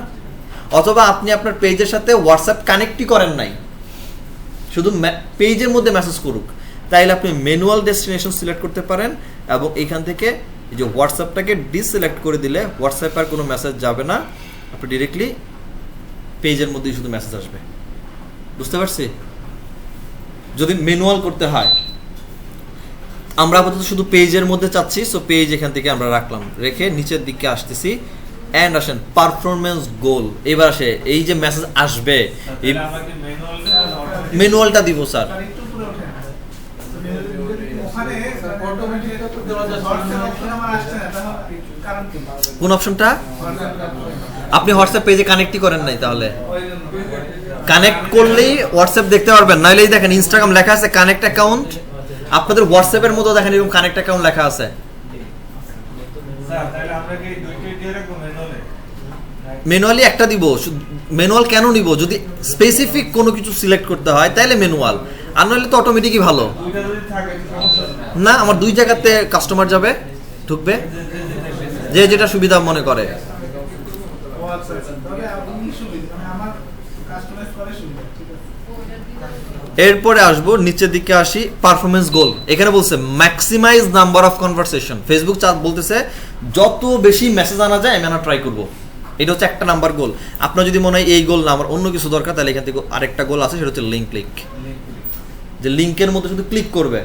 অথবা আপনি আপনার পেজের সাথে হোয়াটসঅ্যাপ কানেক্টই করেন নাই, শুধু পেজের মধ্যে মেসেজ করুক, তাইলে আপনি ম্যানুয়াল ডেস্টিনেশন সিলেক্ট করতে পারেন এবং এখান থেকে এই যে হোয়াটসঅ্যাপটাকে ডিসিলেক্ট করে দিলে হোয়াটসঅ্যাপে আর কোনো মেসেজ যাবে না, আপনি ডিরেক্টলি পেজের মধ্যেই শুধু মেসেজ আসবে। বুঝতে পারছি? যদি ম্যানুয়াল করতে হয়, আমরা আপাতত শুধু পেজের মধ্যে চাচ্ছি, সো পেজ এখান থেকে আমরা রাখলাম, রেখে নিচের দিকে আসতেছি। এন্ড আসেন পারফরমেন্স গোল। এবার আসে এই যে মেসেজ আসবে, এই ম্যানুয়ালটা দিব স্যার। কোন অপশনটা? আপনি হোয়াটসঅ্যাপ পেজে কানেক্টই করেন নাই, তাহলে কানেক্ট করলেই হোয়াটসঅ্যাপ দেখতে পারবেন। নাহলে দেখেন ইনস্টাগ্রাম লেখা আছে কানেক্ট অ্যাকাউন্ট, আপনাদের হোয়াটসঅ্যাপের মতো দেখেন এরকম কানেক্ট অ্যাকাউন্ট লেখা আছে। ম্যানুয়ালি একটা দিব। ম্যানুয়াল কেন নিব? যদি স্পেসিফিক কোনো কিছু সিলেক্ট করতে হয় তাহলে ম্যানুয়াল, আর নইলে তো অটোমেটিকই ভালো। না, আমার দুই জায়গাতে কাস্টমার যাবে, ঢুকবে, যে যেটা সুবিধা মনে করে। এরপরে আসবো নিচের দিকে আসি, পারফরমেন্স গোল। এখানে বলছে maximise number of conversation. Facebook বলতেছে যত বেশি মেসেজ আনা যায় আমি ট্রাই করবো, এটা হচ্ছে একটা নাম্বার গোল। আপনার যদি মনে হয় এই গোল না, আমার অন্য কিছু দরকার, তাহলে এখান থেকে আরেকটা গোল আছে, সেটা হচ্ছে লিঙ্ক ক্লিক, যে লিঙ্কের মধ্যে শুধু ক্লিক করবে।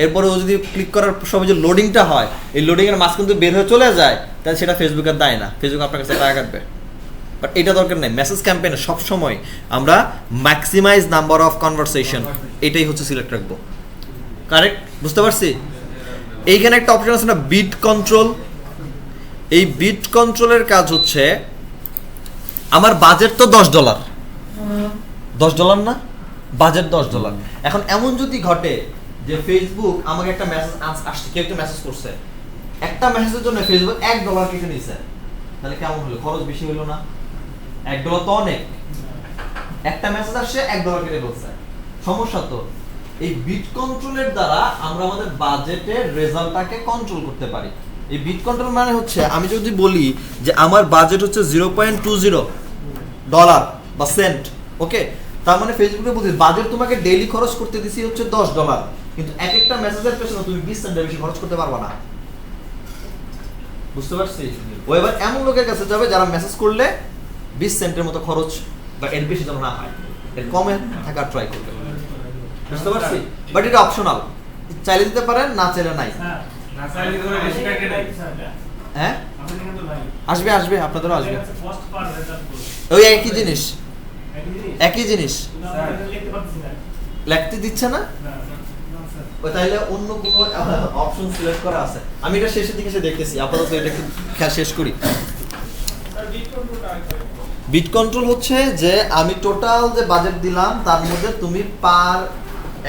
এরপরে ও যদি ক্লিক করার সময় যে লোডিংটা হয়, এই লোডিংয়ের মাঝখান থেকে বের হয়ে চলে যায়, তাহলে সেটা ফেসবুকের দায় না, ফেসবুক আপনার কাছে টাকা কাটবে। বাট এটা দরকার নেই। মেসেজ ক্যাম্পেইনে সবসময় আমরা ম্যাক্সিমাইজ নাম্বার অফ কনভারসেশন এটাই হচ্ছে সিলেক্ট রাখবো। কারেক্ট? বুঝতে পারছি? এইখানে একটা অপশন আছে না, বিট কন্ট্রোল। এই বিট কন্ট্রোলের কাজ হচ্ছে, আমার বাজেট তো $10, $10 না, বাজেট $10। এখন এমন যদি ঘটে যে ফেসবুক আমাকে একটা মেসেজ আসছে, কেউ একটা মেসেজ করছে, একটা মেসেজের জন্য ফেসবুক $1 কেটে নিয়েছে, তাহলে কেমন হলো? খরচ বেশি হলো না? $1 তো অনেক, একটা মেসেজ আসছে $1 কেটে বলছে, সমস্যা তো। এই বিট কন্ট্রোলের দ্বারা আমরা আমাদের বাজেটের রেজাল্টটাকে কন্ট্রোল করতে পারি। এই বিট কন্ট্রোল মানে হচ্ছে, আমি যদি বলি যে আমার বাজেট হচ্ছে $0.20 বা সেন্ট, ওকে, তার মানে ফেসবুকে বলছি বাজেট তোমাকে ডেইলি খরচ করতে দিছি হচ্ছে $10, কিন্তু এক একটা মেসেজের পেছনে তুমি 20 সেন্টের বেশি খরচ করতে পারবে না। বুঝতে পারছি? ও এবার এমন লোকের কাছে যাবে যারা মেসেজ করলে 20 সেন্টের মতো খরচ বা এর বেশি যেন না হয়, এর কমে থাকার ট্রাই করবে। বুঝতে পারছি? বাট এটা অপশনাল, চাইলে দিতে পারেন, না চাইলে নাই। হ্যাঁ আসবে, আসবে, আপনাদেরও আসবে। ওই একই জিনিস, একই জিনিস লিখতে দিচ্ছে না, তাইলে অন্য কোনো অপশন সিলেক্ট করা আছে। আমি এটা শেষের দিকে এসে দেখতেছি, আপাতত এটা একটু শেষ করি। বিট কন্ট্রোল হচ্ছে যে আমি টোটাল যে বাজেট দিলাম তার মধ্যে তুমি পার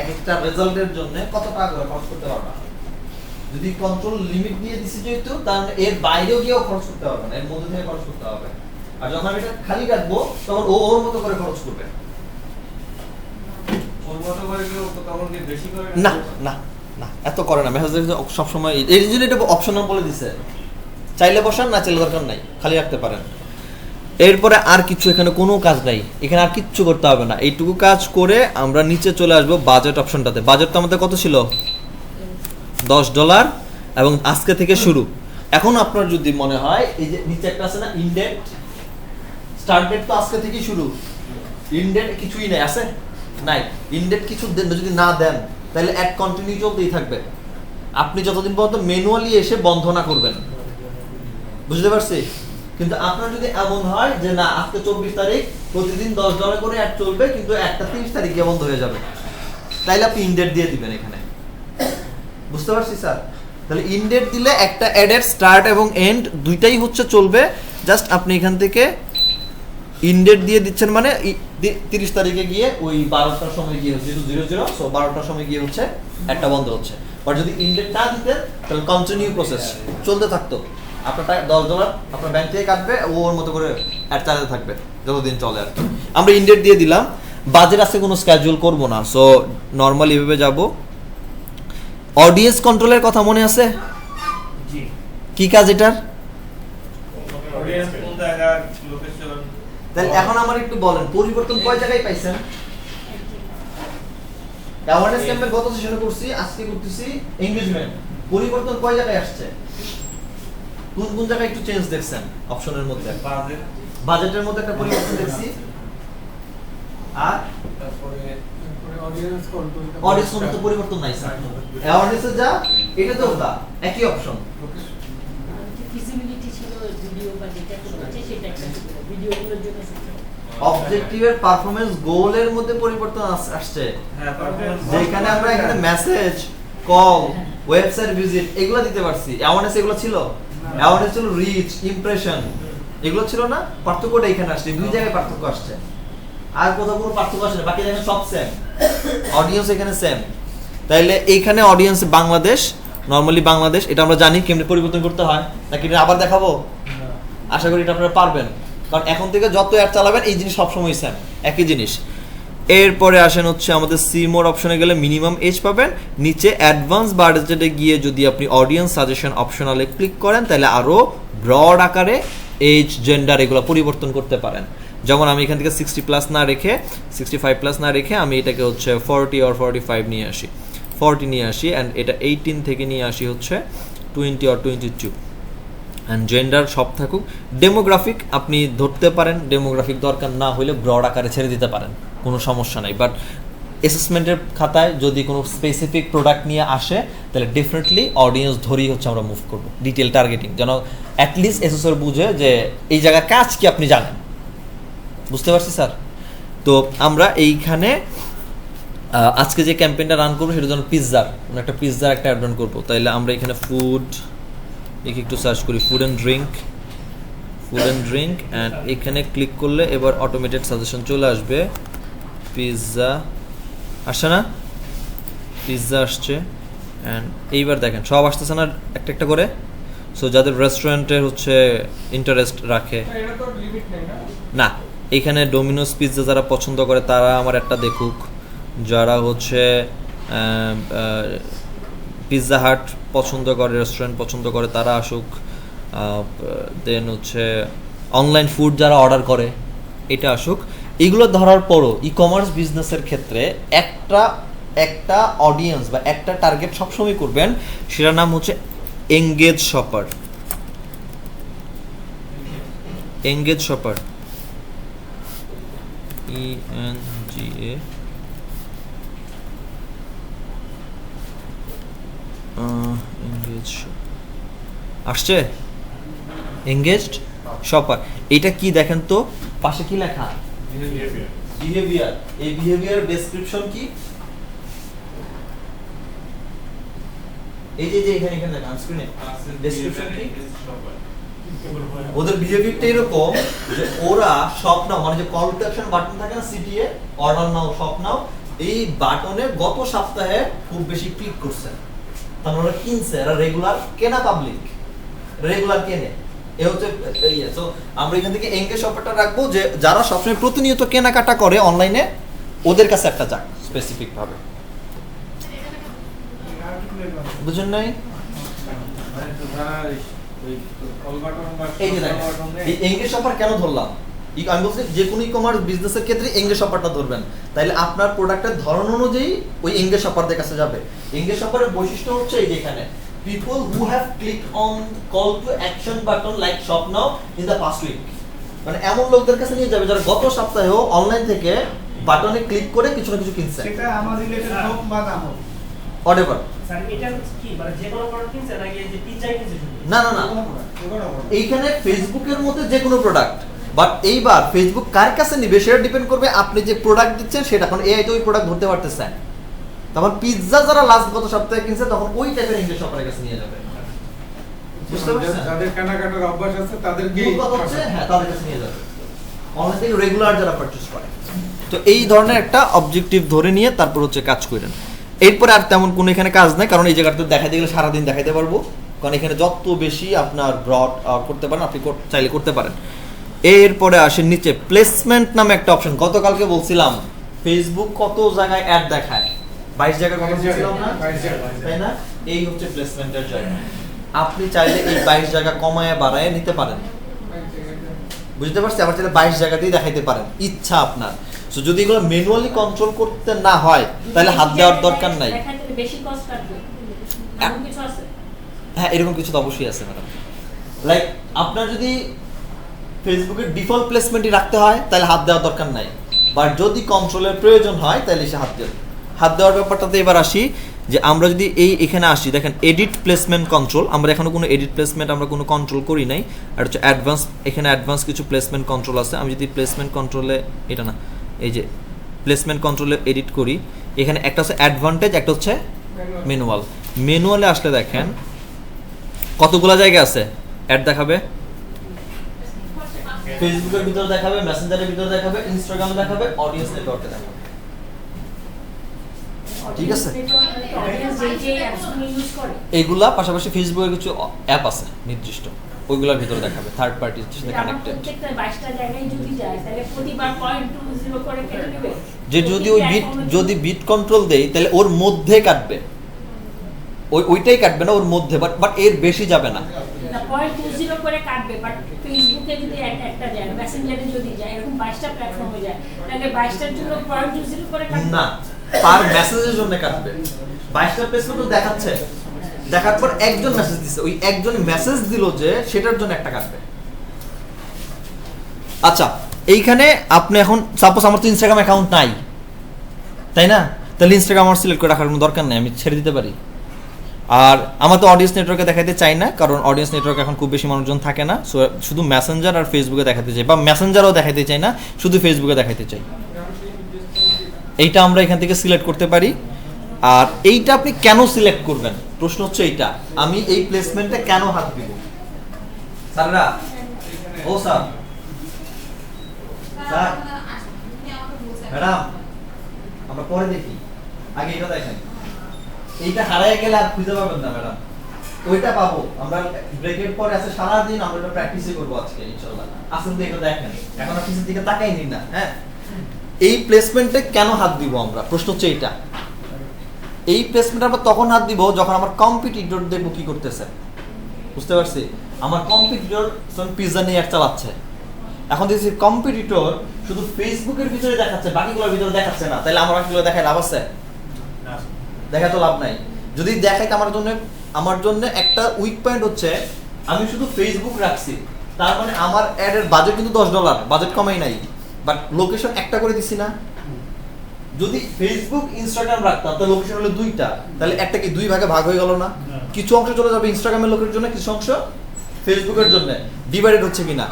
এক একটা রেজাল্টের জন্য কত টাকা করে খরচ করতে পারবা। যদি কন্ট্রোল লিমিট দিয়ে দিছি যেহেতু তাহলে এর বাইরেও গিয়েও খরচ করতে পারবে না, এর মধ্যে থেকে খরচ করতে হবে। আর যখন আমি এটা খালি রাখবো তখন ও ওর মতো করে খরচ করবে। না না না এত করে না, মেসেজ সবসময় এই জন্য এটা অপশনাল বলে দিছে, চাইলে বসান না চাইলে দরকার নাই, খালি রাখতে পারেন। এরপরে আর কিছু এখানে কোনো কাজ নাই, এখানে আর কিচ্ছু করতে হবে না। এইটুকু কাজ করে আমরা নিচে চলে আসবো বাজেট অপশনটাতে। বাজেটটা আমাদের কত ছিল? $10 এবং আজকে থেকে শুরু। এখন আপনার যদি মনে হয় এই যে নিচে একটা আছে না ইনডেট, স্টার্ট ডেট তো আজকে থেকে শুরু, ইনডেট কিছুই নাই, আছে নাই, ইনডেট কিছু যদি না দেন তাহলে অ্যাড কন্টিনিউ চলতেই থাকবে, আপনি যতদিন পর্যন্ত ম্যানুয়ালি এসে বন্ধ না করবেন। বুঝতে পারছি? কিন্তু আপনার যদি এমন হয় যে না আজকে 24 তারিখ, প্রতিদিন $10 করে অ্যাড চলবে, কিন্তু একটা 30 তারিখ গিয়ে বন্ধ হয়ে যাবে, তাইলে আপনি ইনডেট দিয়ে দিবেন এখানে। বুঝতে পারছি স্যার? তাহলে ইনডেট দিলে একটা অ্যাডের স্টার্ট এবং এন্ড দুইটাই হচ্ছে চলবে। জাস্ট আপনি এখান থেকে ইনডেট দিয়ে দিচ্ছেন, মানে 30 তারিখে গিয়ে ওই 12টার সময় গিয়ে হচ্ছে 00, সো 12টার সময় গিয়ে হচ্ছে একটা বন্ধ হচ্ছে। আর যদি ইনডেট না দিতেন তাহলে কন্টিনিউ প্রসেস চলতে থাকতো, আপনার টাকা $10 আপনার ব্যাংক থেকে কাটবে, ও ওর মতো করে অ্যাড চালাতে থাকবে যতদিন চলে আর কি। আমরা ইনডেট দিয়ে দিলাম, বাজেট আছে কোনো স্কেজুল করব না, সো নরমালি এভাবে যাব। অডিয়েন্স কন্ট্রোলের কথা মনে আছে? জি। কি কাজ এটার? অডিয়েন্স কোন জায়গার লোকেশন। তাহলে এখন আমার একটু বলেন পরিবর্তন কয় জায়গায় পাইছেন? অ্যাওয়ারনেস ক্যাম্পেইন গত সেশনে করছি, আজকে করতেছি এনগেজমেন্ট, পরিবর্তন কয় জায়গায় আসছে? কোন কোন জায়গায় একটু চেঞ্জ দেখছেন? অপশনের মধ্যে বাজেটের মধ্যে একটা পরিবর্তন দেখছি, আর তারপরে অডিয়েন্স কন্ট্রোল, অডিয়েন্স কোনো পরিবর্তন নাই স্যার। অ্যাওয়ারনেসে যা এটা তো ওটা একই অপশন। ফিজিবিলিটি ছিল ভিডিও বা যেটা করতে সেটা একটা ভিডিওগুলোর জন্য অবজেক্টিভের পারফরম্যান্স গোলের মধ্যে পরিবর্তন আসছে, হ্যাঁ, যেখানে আমরা এখানে মেসেজ, কল, ওয়েবসাইট ভিজিট এগুলো দিতে পারছি। অ্যাওয়ারনেস এগুলো ছিল? অ্যাওয়ারনেস ছিল রিচ, ইমপ্রেশন, এগুলো ছিল না? পার্থক্যটা এখানে আসছে, দুই জায়গায় পার্থক্য আসছে, আর কোথাও কোনো পার্থক্য আসে না, বাকি জায়গায় সব সেম, অডিয়েন্স এখানে সেম। তাইলে এইখানে অডিয়েন্স বাংলাদেশ, নরমালি বাংলাদেশ, এটা আমরা জানি কেমনে পরিবর্তন করতে হয়, নাকি এটা আবার দেখাবো? আশা করি এটা আপনারা পারবেন, কারণ এখন থেকে যত অ্যাড চালাবেন এই জিনিস সবসময় সেম, একই জিনিস। এরপরে আসেন হচ্ছে আমাদের সি মোর অপশনে গেলে মিনিমাম এজ পাবেন, নিচে অ্যাডভান্স বাজেটে গিয়ে যদি আপনি অডিয়েন্স সাজেশন অপশনালে ক্লিক করেন তাহলে আরও ব্রড আকারে এজ, জেন্ডার এগুলো পরিবর্তন করতে পারেন। যেমন আমি এখান থেকে 60+ না রেখে 65+ না রেখে আমি এটাকে হচ্ছে 40 or 45 নিয়ে আসি, 40 নিয়ে আসি, অ্যান্ড এটা 18 থেকে নিয়ে আসি হচ্ছে 20 or 22, অ্যান্ড জেন্ডার সব থাকুক। ডেমোগ্রাফিক আপনি ধরতে পারেন, ডেমোগ্রাফিক দরকার না হলে ব্রড আকারে ছেড়ে দিতে পারেন, কোনো সমস্যা নাই। বাট অ্যাসেসমেন্টের খাতায় যদি কোনো স্পেসিফিক প্রোডাক্ট নিয়ে আসে তাহলে ডেফিনেটলি অডিয়েন্স ধরেই হচ্ছে আমরা মুভ করবো, ডিটেল টার্গেটিং, যেন অ্যাটলিস্ট অ্যাসেসর বুঝে যে এই জায়গার কাজ কি আপনি জানেন। বুঝতে পারছি স্যার? তো আমরা এইখানে আজকে যে ক্যাম্পেইনটা রান করবো সেটার জন্য পিৎজার একটা অ্যাড রান করবো। তাইলে আমরা এখানে ফুড একটু সার্চ করি, ফুড অ্যান্ড ড্রিঙ্ক, অ্যান্ড এখানে ক্লিক করলে এবার অটোমেটেড সাজেশন চলে আসবে। পিৎজা আসছে না? পিৎজা আসছে, অ্যান্ড এইবার দেখেন সব আসতেছে না একটা একটা করে। সো যাদের রেস্টুরেন্টের হচ্ছে ইন্টারেস্ট রাখে, না এইখানে ডোমিনোস পিৎজা যারা পছন্দ করে তারা আমার একটা দেখুক, যারা হচ্ছে পিৎজা হাট পছন্দ করে, রেস্টুরেন্ট পছন্দ করে তারা আসুক, দেন হচ্ছে অনলাইন ফুড যারা অর্ডার করে এটা আসুক। এগুলো ধরার পরও ই কমার্স বিজনেসের ক্ষেত্রে একটা অডিয়েন্স বা একটা টার্গেট সবসময় করবেন, সেটার নাম হচ্ছে engage shopper. Engage shopper, ENGA, আসছে এঙ্গেজড শপার। এটা কি দেখেন তো, পাশে কি লেখা? বিহেভিয়ার। এই বিহেভিয়ার ডেসক্রিপশন কি? এই যে এখানে দেখেন স্ক্রিনে ডেসক্রিপশন কি? ওদের বিহেভিয়ারটা এরকম যে ওরা শপ নাও মানে যে কল টু অ্যাকশন বাটন থাকে না সিটিএ, অর্ডার নাও শপ নাও, এই বাটনে গত সপ্তাহে খুব বেশি ক্লিক করছে, তারপর ওরা কিনছে, এরা রেগুলার কেনা পাবলিক, রেগুলার কেনে। এ হচ্ছে ইয়ে। সো আমরা এখান থেকে এঙ্গেজ অফারটা রাখবো যে যারা সবসময় প্রতিনিয়ত কেনাকাটা করে অনলাইনে, ওদের কাছে একটা যাক স্পেসিফিক ভাবে। বুঝেন নাই? এই যে দেখেন, এই এঙ্গেজ অফার কেন ধরলাম? আমি বলছি যে কোনো ই-কমার্স বিজনেসের ক্ষেত্রে এঙ্গেজ অফারটা ধরবেন, তাইলে আপনার প্রোডাক্টের ধরন অনুযায়ী ওই এঙ্গেজ অফারদের কাছে যাবে। এঙ্গেজ অফারের বৈশিষ্ট্য হচ্ছে এই যে এখানে people who have clicked on call to action button like shop now in the past week, মানে এমন লোকদের কাছে নিয়ে যাবে যারা গত সপ্তাহেও অনলাইন থেকে বাটনে ক্লিক করে কিছু না কিছু কিনছে, সেটা আমার রিলেটেড হোক বা না হোক, whatever। স্যার এটা হচ্ছে কি মানে যে কোনো প্রোডাক্ট কিনছে নাকি এই যে পিজ্জাই কিনছে শুধু? না না না, এইখানে ফেসবুকের মধ্যে যে কোনো প্রোডাক্ট, বাট এইবার ফেসবুক কার কাছে নিবে সেটা ডিপেন্ড করবে আপনি যে প্রোডাক্ট দিচ্ছেন সেটা। এখন এআই তো ওই প্রোডাক্ট ধরতে পারতেছে, তখন পিৎজা যারা লাস্ট গত সপ্তাহে কিনছে তখন ওই টাইপের ইংলিশ অফারের কাছে নিয়ে যাবে। বুঝতে পারছেন? যাদের কেনাকাটার অভ্যাস আছে তাদেরকে মূল কথা হচ্ছে হ্যাঁ তাদের কাছে নিয়ে যাবে, অনলাইন থেকে রেগুলার যারা পারচেজ করে। তো এই ধরনের একটা অবজেক্টিভ ধরে নিয়ে তারপর হচ্ছে কাজ করেন। এরপরে আর তেমন কোনো এখানে কাজ নাই, কারণ এই জায়গাটা দেখাতে গেলে সারাদিন দেখাতে পারবো, কারণ এখানে যত বেশি আপনার ব্রড করতে পারেন আপনি চাইলে করতে পারেন। এরপরে আসেন নিচে প্লেসমেন্ট নামে একটা অপশন। গতকালকে বলছিলাম ফেসবুক কত জায়গায় অ্যাড দেখায়, 22 জায়গায় কথা বলছিলাম না, 22 জায়গা। তাই না? এই হচ্ছে প্লেসমেন্টের জায়গা। আপনি চাইলে এই 22 জায়গা কমায় বাড়ায় নিতে পারেন, বুঝতে পারছি? আবার চাইলে 22 জায়গাতেই দেখাইতে পারেন, ইচ্ছা আপনার। সো যদি এগুলো ম্যানুয়ালি কন্ট্রোল করতে না হয় তাহলে হাত দেওয়ার দরকার নাই। দেখাতে বেশি কষ্ট কাটবে, এমন কিছু আছে? হ্যাঁ এরকম কিছু তো অবশ্যই আছে ম্যাডাম। লাইক আপনার যদি ফেসবুকের ডিফল্ট প্লেসমেন্টই রাখতে হয় তাহলে হাত দেওয়ার দরকার নাই, বাট যদি কন্ট্রোলের প্রয়োজন হয় তাহলে সে হাত দেওয়ার ব্যাপারটাতে এবার আসি যে আমরা যদি এখানে আসি, দেখেন এডিট প্লেসমেন্ট কন্ট্রোল, আমরা এখনো কোনো এডিট প্লেসমেন্ট আমরা কোনো কন্ট্রোল করি নাই। আর হচ্ছে অ্যাডভান্স, এখানে অ্যাডভান্স কিছু প্লেসমেন্ট কন্ট্রোল আছে। আমি যদি প্লেসমেন্ট কন্ট্রোলে, এটা না, এই যে প্লেসমেন্ট কন্ট্রোলে এডিট করি, এখানে একটা হচ্ছে অ্যাডভান্টেজ, একটা হচ্ছে ম্যানুয়াল। ম্যানুয়ালে আসলে দেখেন কতগুলো জায়গা আছে অ্যাড দেখাবে, ফেসবুকের ভিতরে দেখাবে, মেসেঞ্জারের ভিতরে দেখাবে, ইনস্টাগ্রামে দেখাবে, অডিয়েন্স নেটওয়ার্কে দেখাবে। ঠিক আছে? অডিয়েন্স যে অ্যাপসগুলো ইউজ করে এইগুলা পাশাপাশি ফেসবুকের কিছু অ্যাপ আছে নির্দিষ্ট, ওইগুলোর ভিতরে দেখাবে, থার্ড পার্টির সাথে কানেক্টেড। প্রত্যেকটা 22টা জায়গায় যদি যায় তাহলে প্রতিবার 0.20 করে কেটে নেবে। যে যদি ওই যদি বিট কন্ট্রোল দেই তাহলে ওর মধ্যে কাটবে, ওইটাই কাটবে না, ওর মধ্যে, বাট এর বেশি যাবে না। 0.20 করে কাটবে, বাট ফেসবুকে যদি একটা যায়, মেসেঞ্জারে যদি যায়, এরকম 22টা প্ল্যাটফর্মে যায়, তাহলে 22টার জন্য 0.20 করে কাটবে না, পার মেসেজের জন্য কাটবে। 22টা প্লেসমেন্ট তো দেখাচ্ছে, দেখার পর একজন মেসেজ দিছে, ওই একজন মেসেজ দিল যে সেটার জন্য একটা কাটবে। আচ্ছা, এইখানে আপনি এখন সাপোজ আমার তো ইনস্টাগ্রাম অ্যাকাউন্ট নাই, তাই না? তাহলে ইনস্টাগ্রাম আমার সিলেক্ট করে রাখার কোনো দরকার নেই, আমি ছেড়ে দিতে পারি। আর আমার তো অডিয়েন্স নেটওয়ার্কে দেখাতে চাই না, কারণ অডিয়েন্স নেটওয়ার্ক এখন খুব বেশি মানুষজন থাকে না, সো শুধু মেসেঞ্জার আর ফেসবুকে দেখাতে চাই, বা মেসেঞ্জারও দেখাতে চাই না, শুধু ফেসবুকে দেখাতে চাই। এইটা আমরা এখান থেকে সিলেক্ট করতে পারি। আর এইটা আপনি কেন সিলেক্ট করবেন, প্রশ্ন হচ্ছে এইটা, আমি এই প্লেসমেন্টে কেন হাত দিব? স্যাররা, ও স্যার, স্যার, ম্যাডাম, আমরা পরে দেখি, আগে এটা দেখেন। এইটা হারায় গেলে আর খুঁজে পাবেন না ম্যাডাম, ওইটা পাবো আমরা ব্রেকের পরে আছে, সারাদিন আমরা এটা প্র্যাকটিসই করবো আজকে ইনশাআল্লাহ। আসলে এটা দেখেন, এখন আর কিছুর দিকে তাকাই নি না। হ্যাঁ, এই প্লেসমেন্টে কেন হাত দিব আমরা, প্রশ্ন হচ্ছে এইটা। এই প্লেসমেন্টে আমরা তখন হাত দিব যখন আমার কম্পিটিটর দেখবো কি করতেছে, বুঝতে পারছি? আমার কম্পিটিটর পিৎজা নিয়ে অ্যাড চালাচ্ছে, এখন দেখছি কম্পিটিটর শুধু ফেসবুকের ভিতরে দেখাচ্ছে, বাকিগুলোর ভিতরে দেখাচ্ছে না, তাহলে আমার বাকিগুলো দেখায় লাভ আছে? দেখা তো লাভ নাই। যদি দেখাই আমার জন্য একটা উইক পয়েন্ট হচ্ছে আমি শুধু ফেসবুক রাখছি, তার মানে আমার অ্যাডের বাজেট কিন্তু $10, বাজেট কমাই নাই, বাট লোকেশন একটা করে দিছি না। যদি ফেসবুক ইনস্টাগ্রাম রাখতাম তো লোকেশন হলো 2টা, তাহলে একটা কি 2 ভাগে ভাগ হয়ে গেল না? কিছু অংশ চলে যাবে ইনস্টাগ্রামের লোকের জন্য, কিছু অংশ ফেসবুকের জন্য, ডিভাইডেড হচ্ছে কিনা?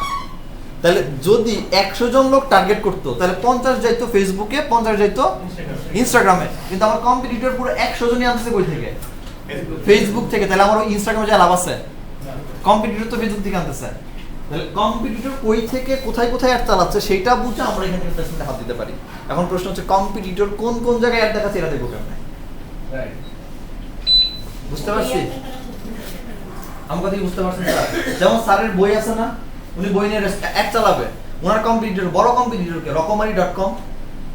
তাহলে যদি 100 জন লোক টার্গেট করতো তাহলে 50 যাইতো ফেসবুকে, 50 যাইতো ইনস্টাগ্রামে, কিন্তু আমার কম্পিটিটর পুরো 100 জনই আনতেছে কই থেকে? ফেসবুক থেকে, তাহলে আমার ওই ইনস্টাগ্রামে যা লাভ আছে? কম্পিটিটর তো ফেসবুক থেকে আনতেছে, তাহলে কম্পিটিটর কই থেকে কোথায় কোথায় অ্যাড চালাচ্ছে সেটা বুঝে আমরা এখান থেকে প্লেসমেন্টে হাত দিতে পারি। এখন প্রশ্ন হচ্ছে কম্পিটিটর কোন কোন জায়গায় অ্যাড দেখাচ্ছে এটা দেখবো কেমন, বুঝতে পারছি? আমার কথা কি বুঝতে পারছেন স্যার? যেমন স্যারের বই আছে না, উনি বই নিয়ে অ্যাড চালাবে, ওনার কম্পিটিটর বড় কম্পিটিটরকে রকমারি.com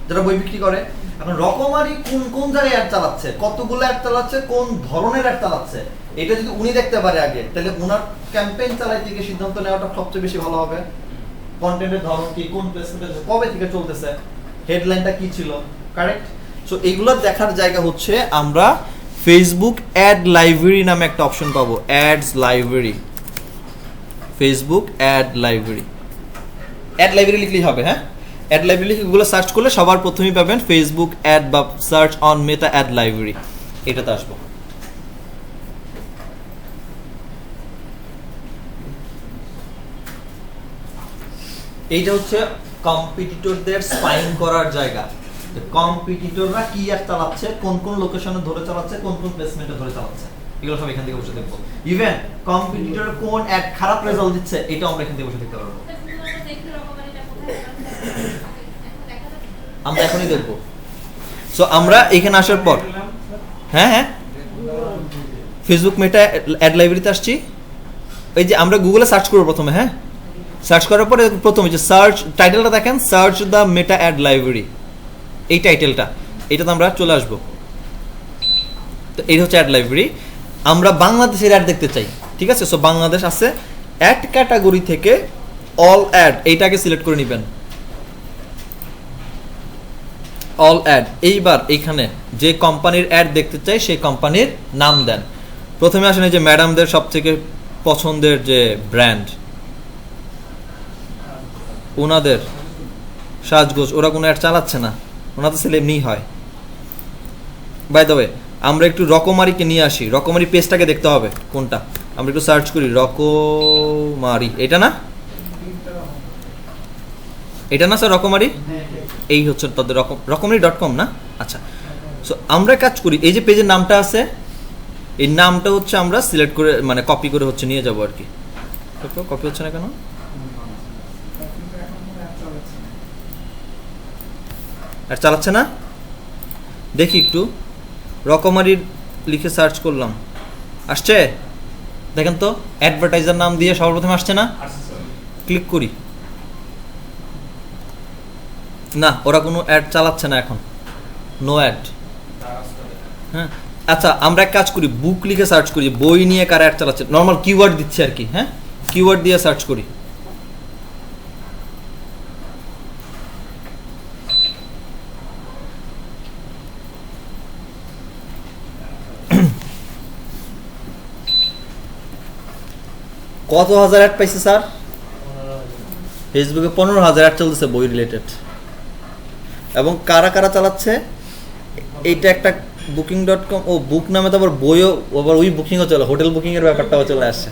যারা বই বিক্রি করে। এখন রকমারি কোন কোন জায়গায় অ্যাড চালাচ্ছে, কতগুলো অ্যাড চালাচ্ছে, কোন ধরনের অ্যাড চালাচ্ছে, এটা যদি উনি দেখতে পারে আগে, তাহলে ওনার ক্যাম্পেইন চালাইতে গিয়ে সিদ্ধান্ত নেওয়াটা সবচেয়ে বেশি ভালো হবে। কন্টেন্টের ধরন কি, কোন প্লেসমেন্টে কবে থেকে চলতেছে, হেডলাইনটা কি ছিল, কারেক্ট? সো এইগুলো দেখার জায়গা হচ্ছে আমরা ফেসবুক অ্যাড লাইব্রেরি নামে একটা অপশন পাবো, ads library, Facebook ad library. Ad library লিখলেই হবে, হ্যাঁ, অ্যাড লাইব্রেরি লিখে গুগলে সার্চ করলে সবার প্রথমেই পাবেন ফেসবুক অ্যাড বা search on meta add library, এটাতে আসবো। এইটা হচ্ছে কম্পিটিটরদের স্পাইং করার জায়গা, কম্পিটিটররা কি অ্যাড চালাচ্ছে, কোন কোন লোকেশনে ধরে চালাচ্ছে, কোন কোন প্লেসমেন্টে ধরে চালাচ্ছে, এগুলো সব এখান থেকে বসে দেখবো। ইভেন কম্পিটিটর কোন অ্যাড খারাপ রেজাল্ট দিচ্ছে এটাও আমরা এখান থেকে বসে দেখতে পারবো, আমরা এখনই দেখবো। সো আমরা এখানে আসার পর হ্যাঁ হ্যাঁ ফেসবুক মেটা অ্যাড লাইব্রেরিতে আসছি। এই যে আমরা গুগলে সার্চ করবো প্রথমে, হ্যাঁ, সার্চ করার পরে প্রথমে যে সার্চ টাইটেলটা দেখেন, search the meta add library, এই টাইটেলটা, এটাতে আমরা চলে আসবো। তো এই হচ্ছে অ্যাড লাইব্রেরি। আমরা বাংলাদেশের অ্যাড দেখতে চাই, ঠিক আছে? সো বাংলাদেশ আছে, অ্যাড ক্যাটাগরি থেকে অল অ্যাড এইটাকে সিলেক্ট করে নেবেন, অল অ্যাড। এইবার এইখানে যে কোম্পানির অ্যাড দেখতে চাই সেই কোম্পানির নাম দেন। প্রথমে আসেন এই যে ম্যাডামদের সবথেকে পছন্দের যে ব্র্যান্ড, ওনাদের সাজগোজ, ওরা কোনো অ্যাড চালাচ্ছে না, ওনা তো সেল এমনিই হয়। বাই দ্য ওয়ে আমরা একটু রকমারিকে নিয়ে আসি, রকমারি পেজটাকে দেখতে হবে কোনটা, আমরা একটু সার্চ করি রকমারি, এটা না, এটা না স্যার রকমারি, এই হচ্ছে তাদের রকমারি.com না? আচ্ছা, সো আমরা কাজ করি, এই যে পেজের নামটা আছে, এই নামটা হচ্ছে আমরা সিলেক্ট করে মানে কপি করে হচ্ছে নিয়ে যাবো আর কি। কপি হচ্ছে না কেন? আর চালাচ্ছে না, দেখি একটু, রকমারি লিখে সার্চ করলাম, আসছে দেখেন তো, অ্যাডভার্টাইজার নাম দিয়ে সর্বপ্রথম আসছে না? ক্লিক করি, না ওরা কোনো অ্যাড চালাচ্ছে না এখন, নো অ্যাড। হ্যাঁ আচ্ছা, আমরা এক কাজ করি, বুক লিখে সার্চ করি, বই নিয়ে কারা অ্যাড চালাচ্ছে, নর্মাল কিওয়ার্ড দিচ্ছে আর কি, হ্যাঁ, কিওয়ার্ড দিয়ে সার্চ করি। কত হাজার অ্যাড পাইছে স্যার? ফেসবুকে 15,000 অ্যাড চলতেছে বই রিলেটেড। এবং কারা কারা চালাচ্ছে, এইটা একটা বুকিং.com, ও বুক নামে তো আবার বইও, আবার ওই বুকিংও চলে, হোটেল বুকিংয়ের ব্যাপারটাও চলে আসছে,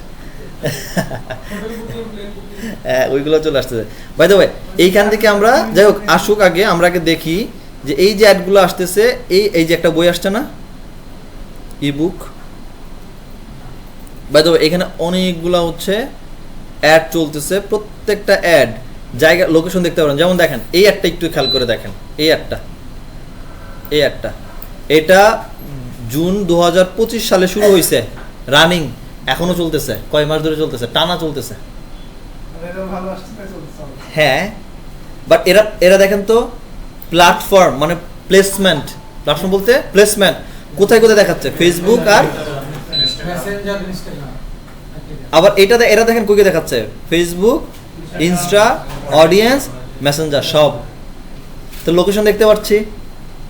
ওইগুলো চলে আসতেছে। বাই দ্য ওয়ে এইখান থেকে আমরা, যাই হোক আসুক, আগে আমরা আগে দেখি যে এই যে অ্যাডগুলো আসতেছে, এই যে একটা বই আসছে না, ই বুক, বাই দ্য ওয়ে এখানে অনেকগুলো হচ্ছে অ্যাড চলতেছে, প্রত্যেকটা অ্যাড জায়গা লোকেশন দেখতে পারেন। যেমন দেখেন এই অ্যাডটা একটু খেয়াল করে দেখেন, এই অ্যাডটা এটা জুন 2025 সালে শুরু হয়েছে, রানিং এখনো চলতেছে, কয় মাস ধরে চলতেছে, টানা চলতেছে। হ্যাঁ, বাট এরা দেখেন তো প্ল্যাটফর্ম মানে প্লেসমেন্ট, প্ল্যাটফর্ম বলতে প্লেসমেন্ট কোথায় কোথায় দেখাচ্ছে, ফেসবুক আর মেসেঞ্জার, ইনস্টাগ্রাম। আবার এরা দেখেন কই দেখাচ্ছে, ফেসবুক, ইনস্টা, অডিয়েন্স, মেসেঞ্জার, সব। তো লোকেশন দেখতে পাচ্ছি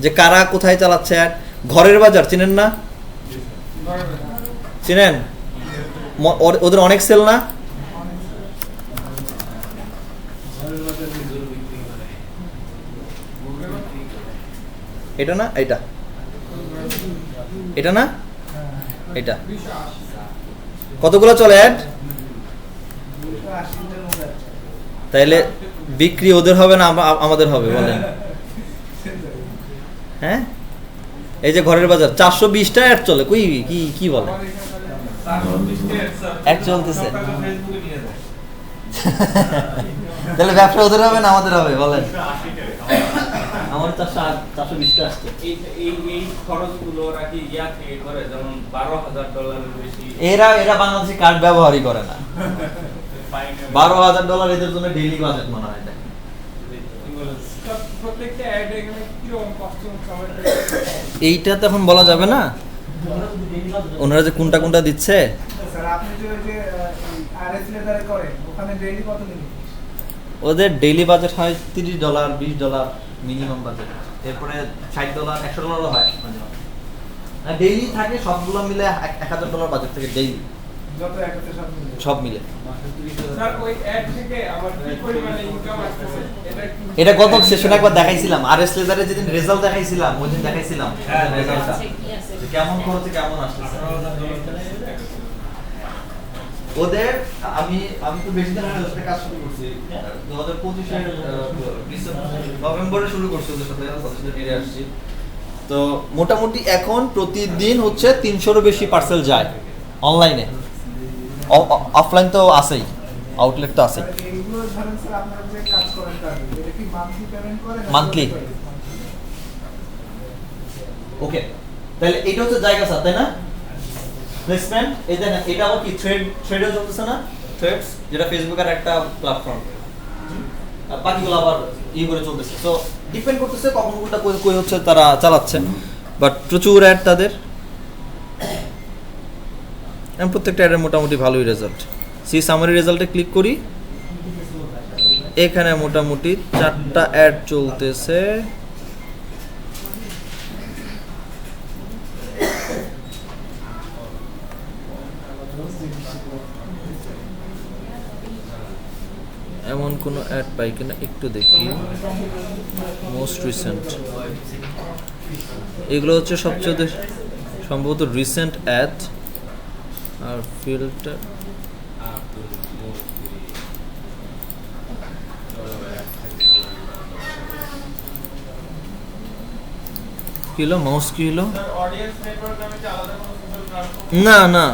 যে কারা কোথায় চালাচ্ছে অ্যাড। ঘরের বাজার চিনেন না? চিনেন? ওদের অনেক সেল না? এটা না, এটা না, এটা কতগুলো চলে অ্যাড? তাইলে বিক্রি ওদের হবে না আমাদের হবে বলেন? হ্যাঁ, এই যে ঘরের বাজার 420টা অ্যাড চলে, কি বলে? এক চলতেছে। ফেসবুকে নিয়ে যায়। তাহলে ব্যবসা ওদের হবে না আমাদের হবে বলেন? আমার 420টা আসছে। এই খরচগুলো ওরা কি ইয়া থেকে করে, যেমন $12,000 বেশি এরা বাংলাদেশে কার্ড ব্যবহারই করে না। ফাইন- $12,000 এদের জন্য ডেইলি বাজেট মনে হয় এটা। প্রত্যেকটা অ্যাড এখানে কিরকম কষ্ট এইটা তো এখন বলা যাবে না, ওনারা যে কোনটা কোনটা দিচ্ছে। স্যার আপনি যে ওই যে আরএস লেদারে করেন ওখানে ডেইলি কত নিবেন? ওদের ডেইলি বাজেট হয় $30, $20 মিনিমাম বাজেট, এরপরে $60, $100 হয় ডেইলি থাকে। সবগুলো মিলে $1,000 বাজেট থেকে ডেইলি যত একসাথে সব মিলে সব মিলে। স্যার ওই অ্যাড থেকে আমার কি পরিমাণে ইনকাম আসতেছে এটা কি এটা গত সেশনে একবার দেখাইছিলাম, আরএস লেদারে যেদিন রেজাল্ট দেখাইছিলাম ওই দিন দেখাইছিলাম হ্যাঁ, রেজাল্টটা আছে, কি আছে? কেমন খরচে কেমন আসতেছে ওদের। আমি তো বেশি দিন আগে ওদের সাথে কাজ শুরু করছি 2025 নভেম্বরে শুরু করছি ওদের সাথে, ওদের সাথে ফিরে আসছি। তো মোটামুটি এখন প্রতিদিন হচ্ছে 300-এরও বেশি পার্সেল যায় অনলাইনে, অফলাইন তো আছেই, আউটলেট তো আছেই। স্যার এইগুলো ধরেন স্যার আপনারা যে কাজ করেন কাজ এটা কি মান্থলি পেমেন্ট করেন? Monthly। ওকে, তাহলে এটা হচ্ছে জায়গা স্যার, তাই না? প্লেসমেন্ট এই দেখেন, এটা আবার কি থ্রেডও চলতেছে না? থ্রেডস যেটা ফেসবুকের একটা প্ল্যাটফর্ম, বাকিগুলো আবার করে চলতেছে। তো ডিপেন্ড করতেছে কখন কোনটা কই হচ্ছে তারা চালাচ্ছে, বাট প্রচুর অ্যাড তাদের। এবং প্রত্যেকটা অ্যাডের মোটামুটি ভালোই রেজাল্ট। সেই সামারি রেজাল্টে ক্লিক করি, এখানে মোটামুটি 4টা অ্যাড চলতেছে। এমন কোনো অ্যাড পাই কিনা একটু দেখি। মোস্ট রিসেন্ট, এগুলো হচ্ছে সবচেয়ে সম্ভবত রিসেন্ট অ্যাড। আর ফিল্টার কি হলো, মাউস কি হলো? অডিয়েন্স নেটওয়ার্ক নামে কি আলাদা কোনো সোশ্যাল প্ল্যাটফর্ম? না,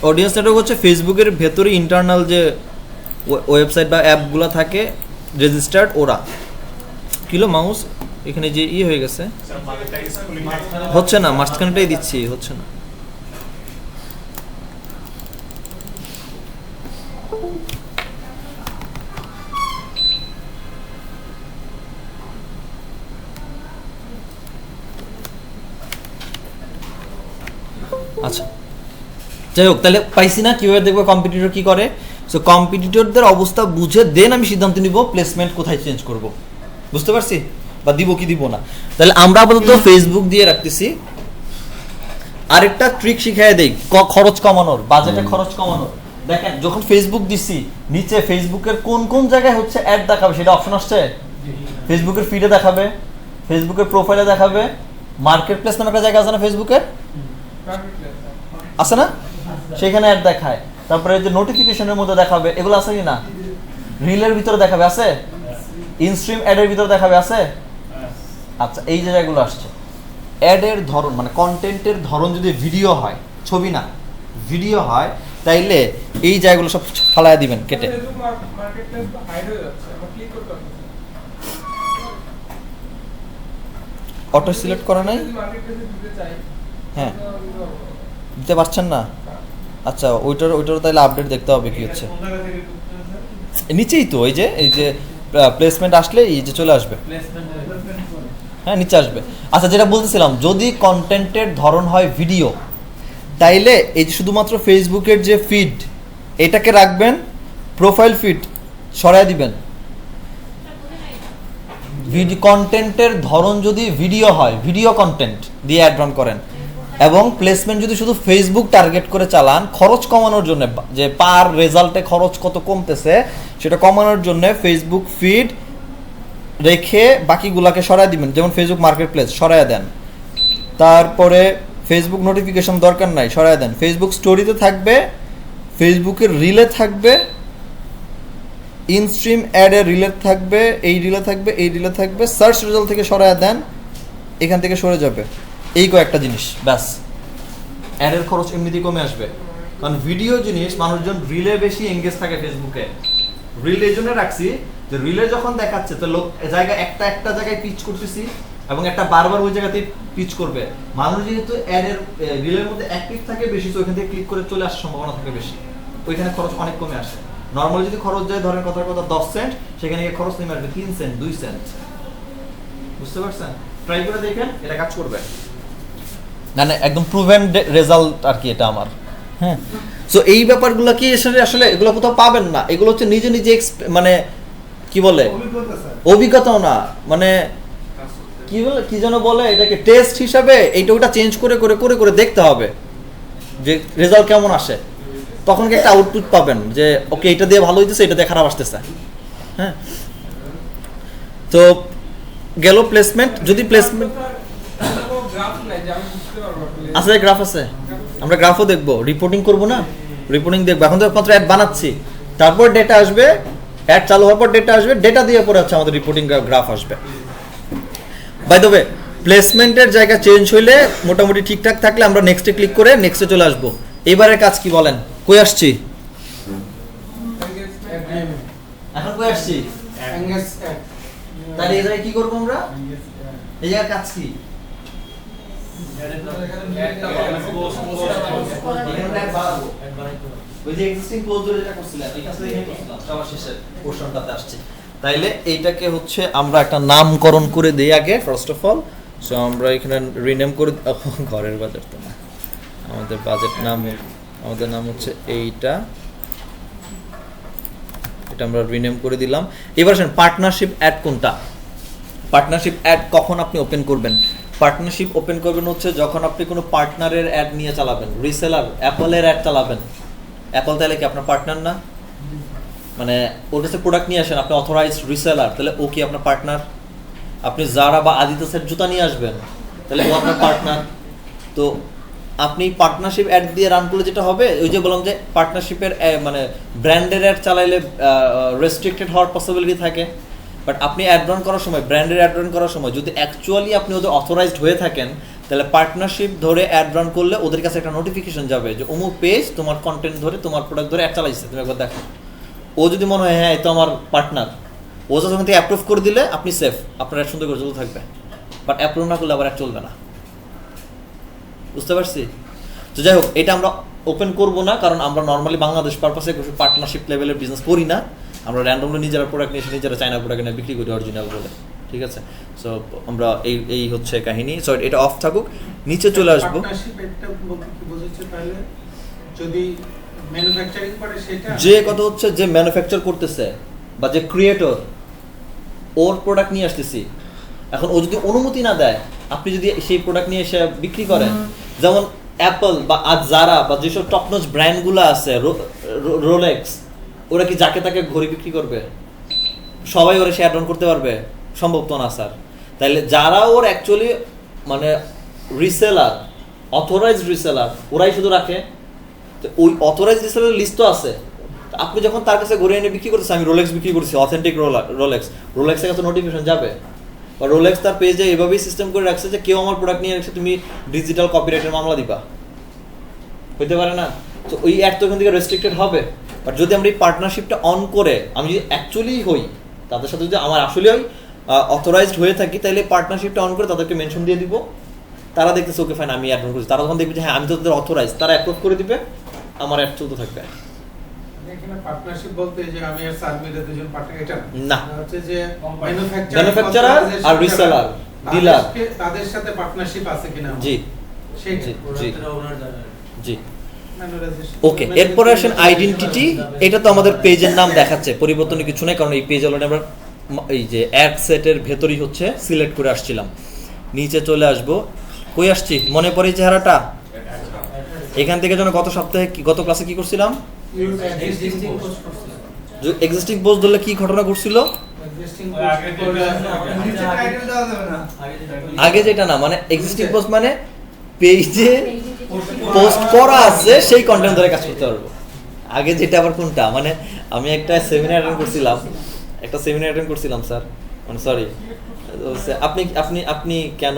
অডিয়েন্স নেটওয়ার্ক হচ্ছে ফেসবুকের ভেতরে ইন্টারনাল যে ওয়েবসাইট বা অ্যাপগুলো থাকে রেজিস্টার্ড ওরা। কিলো মাউস এখানে যে হয়ে গেছে, হচ্ছে না, মাঝখানটাই দিচ্ছি, হচ্ছে না। আচ্ছা যাই হোক, তাহলে পাইছি না কিভাবে দেখবো কম্পিটিটর কি করে। সো কম্পিটিটরদের অবস্থা বুঝে দেন আমি সিদ্ধান্ত নিব প্লেসমেন্ট কোথায় চেঞ্জ করব, বুঝতে পারছি, বা দিব কি দিব না। তাহলে আমরা আপাতত ফেসবুক দিয়ে রাখতেছি। আরেকটা ট্রিক শিখাই দেই খরচ কমানোর, বাজেটে খরচ কমানোর। দেখেন যখন ফেসবুক দিছি, নিচে ফেসবুকের কোন কোন জায়গায় হচ্ছে অ্যাড দেখাবে সেটা অপশন আসছে। ফেসবুকের ফিডে দেখাবে, ফেসবুকের প্রোফাইলে দেখাবে, মার্কেট প্লেস নামে একটা জায়গা আছে না ফেসবুকের, আছে না, সেখানে অ্যাড দেখায়। তারপরে যে নোটিফিকেশনের মধ্যে দেখাবে, এগুলো আছে কি না? রিলের ভিতরে দেখাবে, আছে? ইনস্ট্রিম অ্যাডের ভিতরে দেখাবে, আছে? আচ্ছা, এই যে জায়গাগুলো আসছে। অ্যাডের ধরন মানে কন্টেন্টের ধরন যদি ভিডিও হয়, ছবি না ভিডিও হয়, তাইলে এই জায়গাগুলো সব ফালায়া দিবেন কেটে। ফেসবুক মার্কেটপ্লেস তো হাইড হয়ে যাচ্ছে, আমরা ক্লিক করতে পারছি অটো সিলেক্ট করা নাই? যদি মার্কেটপ্লেসে দিতে চাই হ্যাঁ, তো দিতে পারবো না। দিতে পারছেন না? আচ্ছা, ওইটার তাহলে আপডেট দেখতে হবে কি হচ্ছে। কোন জায়গা থেকে ঢুকতেছে? নিচেই তো এই যে প্লেসমেন্ট আসলে এই যে চলে আসবে, হ্যাঁ নিচে আসবে। আচ্ছা, যেটা বলতেছিলাম, যদি কন্টেন্টের ধরন হয় ভিডিও, তাইলে এই যে শুধুমাত্র ফেসবুকের যে ফিড এটাকে রাখবেন, প্রোফাইল ফিড সরাই দিবেন। কন্টেন্টের ধরন যদি ভিডিও হয়, ভিডিও কন্টেন্ট দিয়ে অ্যাড রান করেন, এবং প্লেসমেন্ট যদি শুধু ফেসবুক টার্গেট করে চালান, খরচ কমানোর জন্য, যে পার রেজাল্টে খরচ কত কমতেছে সেটা কমানোর জন্য ফেসবুক ফিড রেখে বাকিগুলাকে সরাই দিবেন। যেমন ফেসবুক মার্কেট প্লেস সরাই দেন, তারপরে ফেসবুক নোটিফিকেশন দরকার নাই, সরাই দেন। ফেসবুক স্টোরিতে থাকবে, ফেসবুকের রিলে থাকবে, ইনস্ট্রিম অ্যাডের রিলে থাকবে, এই রিলে থাকবে, এই রিলে থাকবে। সার্চ রেজাল্ট থেকে সরাই দেন, এখান থেকে সরে যাবে। এই কয়েকটা জিনিস ব্যাস, অ্যাডের খরচ এমনিতেই কমে আসবে। কারণ ভিডিও জিনিস মানুষজন রিলে বেশি এঙ্গেজ থাকে ফেসবুকে। রিল এই জন্য রাখছি যে রিলে যখন দেখাচ্ছে তো লোক জায়গায় একটা জায়গায় পিচ করতেছি এবং একটা বারবার ওই জায়গাতেই পিচ করবে। মানুষ যেহেতু অ্যাডের রিলের মধ্যে অ্যাক্টিভ থাকে বেশি, তো ওইখান থেকে ক্লিক করে চলে আসার সম্ভাবনা থাকে বেশি, ওইখানে খরচ অনেক কমে আসে। নর্মালি যদি খরচ যায় ধরেন কথার কথা 10 সেন্ট, সেখানে গিয়ে খরচ নেমে আসবে 3 সেন্ট 2 সেন্ট। বুঝতে পারছেন? ট্রাই করে দেখেন, এটা কাজ করবে। মানে একদম প্রুভেন রেজাল্ট আর কি এটা আমার। হ্যাঁ, সো এই ব্যাপারগুলো কি আসলে এগুলো কোথাও পাবেন না। এগুলো হচ্ছে নিজে নিজে মানে কি বলে অভিজ্ঞতা স্যার। অভিজ্ঞতাও না, মানে কি বলে কি যেন বলে এটাকে টেস্ট হিসাবে এইটা ওটা চেঞ্জ করে করে করে করে দেখতে হবে যে রেজাল্ট কেমন আসে। তখন কি একটা আউটপুট পাবেন যে ওকে এটা দিয়ে ভালো হইতেছে, এটা দিয়ে খারাপ আসতেছে। হ্যাঁ, তো গেল প্লেসমেন্ট। যদি প্লেসমেন্ট গ্রাফ নাই যে আমি বুঝতে পারবো আসলে। আছে, গ্রাফ আছে, আমরা গ্রাফও দেখবো, রিপোর্টিং করবো না, রিপোর্টিং দেখবো। এখন তো একমাত্র অ্যাড বানাচ্ছি, তারপর ডেটা আসবে, অ্যাড চালু হওয়ার পর ডেটা আসবে, ডেটা দিয়ে পরে হচ্ছে আমাদের রিপোর্টিং গ্রাফ আসবে। বাই দ্য ওয়ে, প্লেসমেন্টের জায়গা চেঞ্জ হইলে মোটামুটি ঠিকঠাক থাকলে আমরা নেক্সটে ক্লিক করে নেক্সটে চলে আসবো। এবারের কাজ কি বলেন? কই আসছি এখন? কই আসছি? তাহলে এই জায়গায় কি করবো আমরা? এই জায়গায় কাজ কি? ওই যে এক্সিস্টিং ক্লোজ ধরে যেটা করছিলাম, এই কাজটা এখানে করছিলাম, সবার শেষের পোরশনটাতে আসছে। তাইলে এইটাকে হচ্ছে আমরা একটা নামকরণ করে দেই আগে ফার্স্ট অফ অল। সো আমরা এখানে রিনেম করে ঘরের বাজার তো না, আমাদের বাজেট নাম, আমাদের নাম হচ্ছে এইটা, এটা আমরা রিনেম করে দিলাম। এবার আসেন পার্টনারশিপ অ্যাড কোনটা? পার্টনারশিপ অ্যাড কখন আপনি ওপেন করবেন? পার্টনারশিপ ওপেন করবেন হচ্ছে যখন আপনি কোনো পার্টনারের অ্যাড নিয়ে চালাবেন। রিসেলার অ্যাপলের অ্যাড চালাবেন, অ্যাপল তাহলে কি আপনার পার্টনার না? মানে ওর কাছে প্রোডাক্ট নিয়ে আসেন, আপনি অথরাইজড রিসেলার, তাহলে ও কি আপনার পার্টনার? আপনি জারা বা আদিদাসের জুতা নিয়ে আসবেন, তাহলে ও আপনার পার্টনার। তো আপনি পার্টনারশিপ অ্যাড দিয়ে রান করলে যেটা হবে, ওই যে বললাম যে পার্টনারশিপের মানে ব্র্যান্ডের অ্যাড চালাইলে রেস্ট্রিক্টেড হওয়ার পসিবিলিটি থাকে। বাট আপনি অ্যাড রান করার সময়, ব্র্যান্ডের অ্যাড রান করার সময় যদি অ্যাকচুয়ালি আপনি ওদের অথরাইজড হয়ে থাকেন, তাহলে পার্টনারশিপ ধরে অ্যাড রান করলে ওদের কাছে একটা নোটিফিকেশন যাবে যে অমুক পেজ তোমার কন্টেন্ট ধরে, তোমার প্রোডাক্ট ধরে অ্যাড চালাইছে, তুমি একবার দেখো। ও যদি মনে হয় হ্যাঁ এই তো আমার পার্টনার, ও যখন থেকে অ্যাপ্রুভ করে দিলে আপনি সেফ, আপনার অ্যাড সুন্দর করে চলতে থাকবে। বাট অ্যাপ্রুভ না করলে আবার অ্যাড চলবে না। বুঝতে পারছি? তো যাই হোক, এটা আমরা ওপেন করবো না, কারণ আমরা নর্মালি বাংলাদেশ পারপাসে পার্টনারশিপ লেভেলের বিজনেস করি না। আমরা র্যান্ডমলি নিজেরা প্রোডাক্ট নিয়ে এসে নিজেরা চায়না প্রোডাক্ট নিয়ে বিক্রি করি অরিজিনাল বলে। ঠিক আছে, সো আমরা এই হচ্ছে কাহিনী। সো এটা অফ থাকুক, নিচে চলে আসবো। পার্টনারশিপ এটা বলতে কি বোঝাচ্ছে তাহলে? যদি ম্যানুফ্যাকচারিং করে সেটা, যে কথা হচ্ছে যে ম্যানুফ্যাকচার করতেছে বা যে ক্রিয়েটর, ওর প্রোডাক্ট নিয়ে আসতেছি, এখন ও যদি অনুমতি না দেয়, আপনি যদি সেই প্রোডাক্ট নিয়ে এসে বিক্রি করেন, যেমন অ্যাপল বা আজ জারা বা যেসব টপনচ ব্র্যান্ডগুলো আছে, রোলেক্স, ওরা কি যাকে তাকে ঘড়ি বিক্রি করবে? সবাই ওরা সে অ্যাড অন করতে পারবে? সম্ভব তো না স্যার। তাইলে যারা ওর অ্যাকচুয়ালি মানে রিসেলার, অথরাইজড রিসেলার, ওরাই শুধু রাখে। তো ওই অথরাইজড রিসেলার লিস্ট তো আছে। আপনি যখন তার কাছে ঘড়ি এনে বিক্রি করতেছে, আমি রোলেক্স বিক্রি করছি, অথেন্টিক রোলেক্সের কাছে নোটিফিকেশন যাবে। বা রোলেক্স তার পেজে এভাবেই সিস্টেম করে রাখছে যে কেউ আমার প্রোডাক্ট নিয়ে রাখছে, তুমি ডিজিটাল কপিরাইটের মামলা দিবা, হইতে পারে না? তো ওই অ্যাড তো এখান থেকে রেস্ট্রিক্টেড হবে। বাট যদি আমরা এই পার্টনারশিপটা অন করে, আমি যদি অ্যাকচুয়ালি হই তাদের সাথে, যদি আমার আসলে অথরাইজড হয়ে থাকি, তাহলে পার্টনারশিপটা অন করে তাদেরকে মেনশন দিয়ে দিব। তারা দেখতেছে ওকে ফাইন, আমি অ্যাড অন করছি। তারা যখন দেখবে যে হ্যাঁ আমি তো তাদের অথরাইজ, তারা অ্যাপ্রুভ করে দিবে, আমার অ্যাড চলতে থাকবে। এখানে পার্টনারশিপ বলতে যে আমি আর সালমিরা দুজন পার্টনার, এটা না, হচ্ছে যে ম্যানুফ্যাকচারার আর রিসেলার, ডিলার, তাদের সাথে পার্টনারশিপ আছে কিনা? জি সেটা জি জি। ম্যানুফ্যাকচারার। ওকে, এরপরে আসেন আইডেন্টিটি। এটা তো আমাদের পেজের নাম দেখাচ্ছে, পরিবর্তনের কিছু নেই, কারণ এই পেজ অলরেডি আমরা এই যে অ্যাড সেটের ভেতরই হচ্ছে সিলেক্ট করে আসছিলাম। নিচে চলে আসবো, কই আসছি মনে পড়ে চেহারাটা? এখান থেকে যেন গত সপ্তাহে গত ক্লাসে কি করছিলাম? এক্সিস্টিং পোস্ট ধরলে কি ঘটনা ঘটছিল? আগে যেটা না, মানে এক্সিস্টিং পোস্ট মানে পেজে পোস্ট করা আছে সেই কন্টেন্ট ধরে কাজ করতে পারবো। আগে যেটা আবার কোনটা, মানে আমি একটা সেমিনার অ্যাটেন্ড করছিলাম স্যার, মানে সরি আপনি আপনি আপনি কেন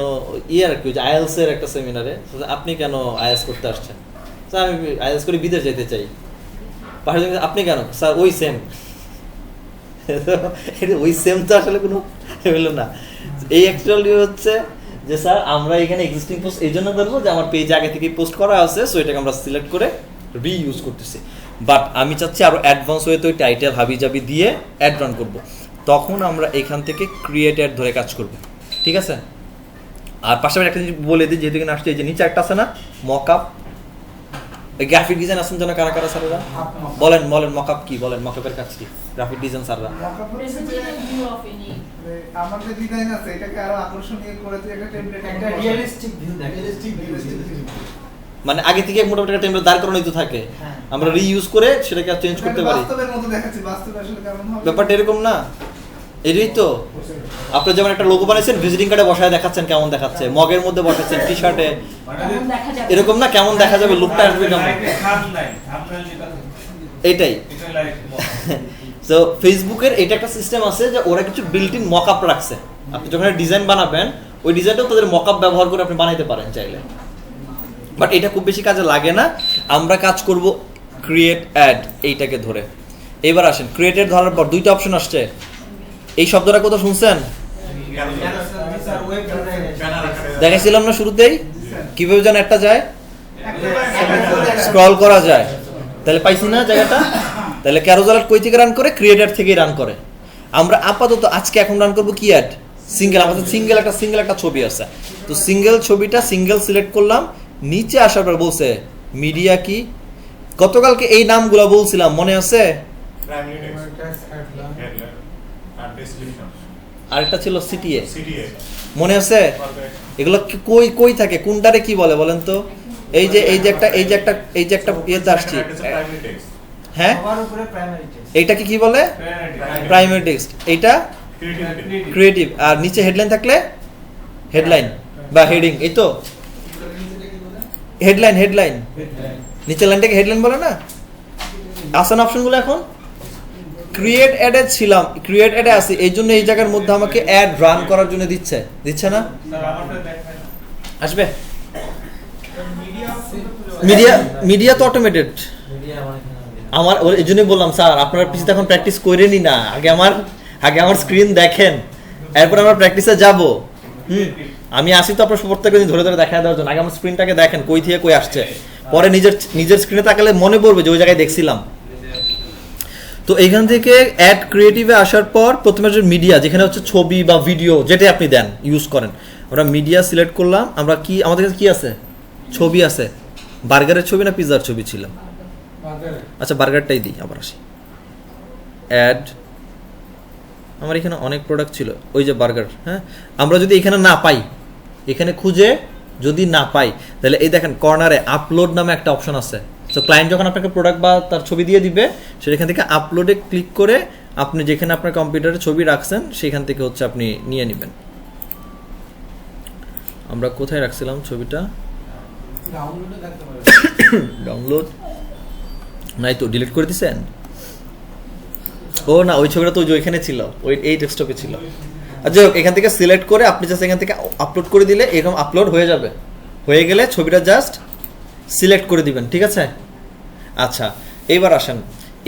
আর কি আইএলস এর একটা সেমিনারে আপনি কেন আইএলস করতে আসছেন? স্যার আমি আইএলটিএস করে বিদেশ যেতে চাই। পাশে আপনি কেন? স্যার ওই সেম। ওই সেম তো আসলে কোনো হলো না। এই অ্যাকচুয়ালি হচ্ছে যে স্যার আমরা এখানে এক্সিস্টিং পোস্ট এই জন্য ধরবো যে আমার পেজে আগে থেকে পোস্ট করা আছে, সো এটাকে আমরা সিলেক্ট করে রিইউজ করতেছি। বাট আমি চাচ্ছি আরো অ্যাডভান্স ওয়েতে ওই টাইটেল হাবিজাবি দিয়ে অ্যাড রান করব, তখন আমরা এখান থেকে ক্রিয়েট অ্যাড ধরে কাজ করব, ঠিক আছে? আর পাশাপাশি একটা জিনিস বলে দিই, যেহেতু এখানে আসছে, এই যে নিচে একটা আছে না মকআপ, গ্রাফিক ডিজাইন আছেন যেন কারা কারা স্যাররা বলেন বলেন মকআপ কি, বলেন মকআপের কাজ কি গ্রাফিক ডিজাইন স্যাররা? Presentation view of any আমার যে ডিজাইন আছে এটাকে আরো আকর্ষণীয় করে দিয়ে একটা টেমপ্লেট একটা রিয়েলিস্টিক ভিউ দেখে মানে আগে থেকে মোটামুটি একটা টেমপ্লেট দাঁড় করানোই তো থাকে, হ্যাঁ। আমরা রিইউজ করে সেটাকে চেঞ্জ করতে পারি। বাস্তবের মতো দেখাচ্ছি, বাস্তবে আসলে কেমন হবে ব্যাপারটা এরকম না, এটাই তো। আপনি যেমন একটা লোগো বানাইছেন, ভিজিটিং কার্ডে বসায় দেখাচ্ছেন কেমন দেখাচ্ছে, মগের মধ্যে বসাচ্ছেন, টি শার্টে, কেমন দেখা যাবে এরকম না কেমন দেখা যাবে, লুকটা আসবে কেমন, এইটাই। তো ফেসবুকের এটা একটা সিস্টেম আছে যে ওরা কিছু বিল্ট ইন মকআপ রাখছে, আপনি যখন ডিজাইন বানাবেন ওই ডিজাইনটাও তাদের মকআপ ব্যবহার করে আপনি বানাইতে পারেন চাইলে, বাট এটা খুব বেশি কাজে লাগে না। আমরা কাজ করব ক্রিয়েট অ্যাড এইটাকে ধরে। এবার আসেন ক্রিয়েট অ্যাড ধরার পর দুইটা অপশন আসছে, এই শব্দটা কোথাও শুনছেন? দেখাইছিলাম না শুরুতেই কিভাবে যেন একটা যায়, স্ক্রল করা যায়, তাহলে পাইছি না জায়গাটা? তাহলে ক্যারোজাল কই থেকে রান করে? ক্রিয়েটার থেকেই রান করে। আমরা আপাতত আজকে এখন রান করব কি অ্যাড, সিঙ্গেল। আমাদের সিঙ্গেল একটা ছবি আছে, তো সিঙ্গেল ছবিটা সিঙ্গেল সিলেক্ট করলাম, নিচে আসার পর বলছে মিডিয়া কি, গতকালকে এই নামগুলো বলছিলাম মনে আছে? আরেকটা ছিল সিটিএ, মনে আছে? এগুলো কই কই থাকে, কোনটারে কি বলে বলেন তো? এই যে একটা ইয়েতে আসছি, হ্যাঁ এইটাকে কি বলে? Primary text. এইটা ক্রিয়েটিভ, আর নিচে হেডলাইন থাকলে হেডলাইন বা হেডিং, এই তো হেডলাইন নিচের লাইনটাকে হেডলাইন বলে না? আসান অপশনগুলো এখন ক্রিয়েট অ্যাডে ছিলাম, ক্রিয়েট অ্যাডে আছি, এই জন্য এই জায়গার মধ্যে আমাকে অ্যাড রান করার জন্য দিচ্ছে না? আসবে মিডিয়া তো অটোমেটেড। আমার এই জন্যই বললাম স্যার আপনারা পিছিয়ে এখন প্র্যাকটিস করেনি না, আগে আমার স্ক্রিন দেখেন, এরপর আমরা প্র্যাকটিসে যাব। আমি আসি তো আপনার প্রত্যেক দিন ধরে ধরে দেখা দেওয়ার জন্য, আগে আমার স্ক্রিনটাকে দেখেন কই থেকে কই আসছে, পরে নিজের স্ক্রিনে তাকালে মনে পড়বে যে ওই জায়গায় দেখছিলাম। তো এইখান থেকে অ্যাড ক্রিয়েটিভে আসার পর প্রথমে যে মিডিয়া, যেখানে হচ্ছে ছবি বা ভিডিও যেটাই আপনি দেন ইউজ করেন, আমরা মিডিয়া সিলেক্ট করলাম। আমরা কি আমাদের কাছে কি আছে? ছবি আছে। বার্গারের ছবি না পিৎজার ছবি ছিল? আচ্ছা বার্গারটাই দিই, আবার আসি অ্যাড। আমার এখানে অনেক প্রোডাক্ট ছিল, ওই যে বার্গার। হ্যাঁ, আমরা যদি এখানে না পাই, এখানে খুঁজে যদি না পাই, তাহলে এই দেখেন কর্নারে আপলোড নামে একটা অপশন আছে। তো ক্লায়েন্ট যখন আপনাকে প্রোডাক্ট বা তার ছবি দিয়ে দিবে, সেখান থেকে আপলোডে ক্লিক করে আপনি যেখানে আপনার কম্পিউটারে ছবি রাখছেন সেখান থেকে হচ্ছে আপনি নিয়ে নেবেন। আমরা কোথায় রাখছিলাম ছবিটা? ডাউনলোড নাই তো, ডিলিট করে দিছেন? ও না, ওই ছবিটা তো ওইখানে ছিল, ওই এই ডেস্কটপে ছিল। আর যাই হোক, এখান থেকে সিলেক্ট করে আপনি জাস্ট এখান থেকে আপলোড করে দিলে এরকম আপলোড হয়ে যাবে। হয়ে গেলে ছবিটা জাস্ট সিলেক্ট করে দিবেন, ঠিক আছে? আচ্ছা এইবার আসেন,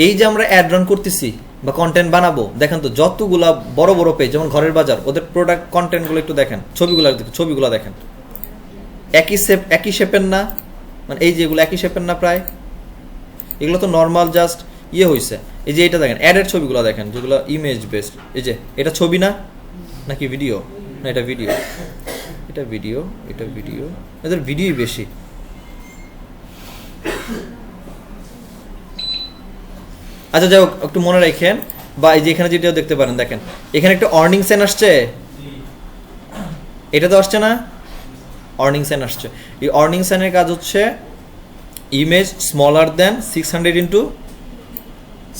এই যে আমরা অ্যাড রান করতেছি বা কন্টেন্ট বানাবো, দেখেন তো যতগুলা বড় বড় পেজ, যেমন ঘরের বাজার, ওদের প্রোডাক্ট কন্টেন্টগুলো একটু দেখেন, ছবিগুলো দেখেন একই শেপের না? মানে এই যে এগুলো একই শেপের না প্রায়? এগুলো তো নর্মাল জাস্ট ইয়ে হয়েছে। এই যে এটা দেখেন অ্যাডের ছবিগুলো দেখেন, যেগুলো ইমেজ বেসড। এই যে এটা ছবি না নাকি ভিডিও? না এটা ভিডিও, এদের ভিডিওই বেশি। আচ্ছা যাই হোক, একটু মনে রাখেন, বা এই যে এখানে যেটাও দেখতে পারেন, দেখেন এখানে একটা অর্নিং সেন আসছে, এটা তো আসছে না? অর্নিং সেন আসছে। এই অর্নিং সেনের কাজ হচ্ছে ইমেজ স্মলার দেন 600 ইন্টু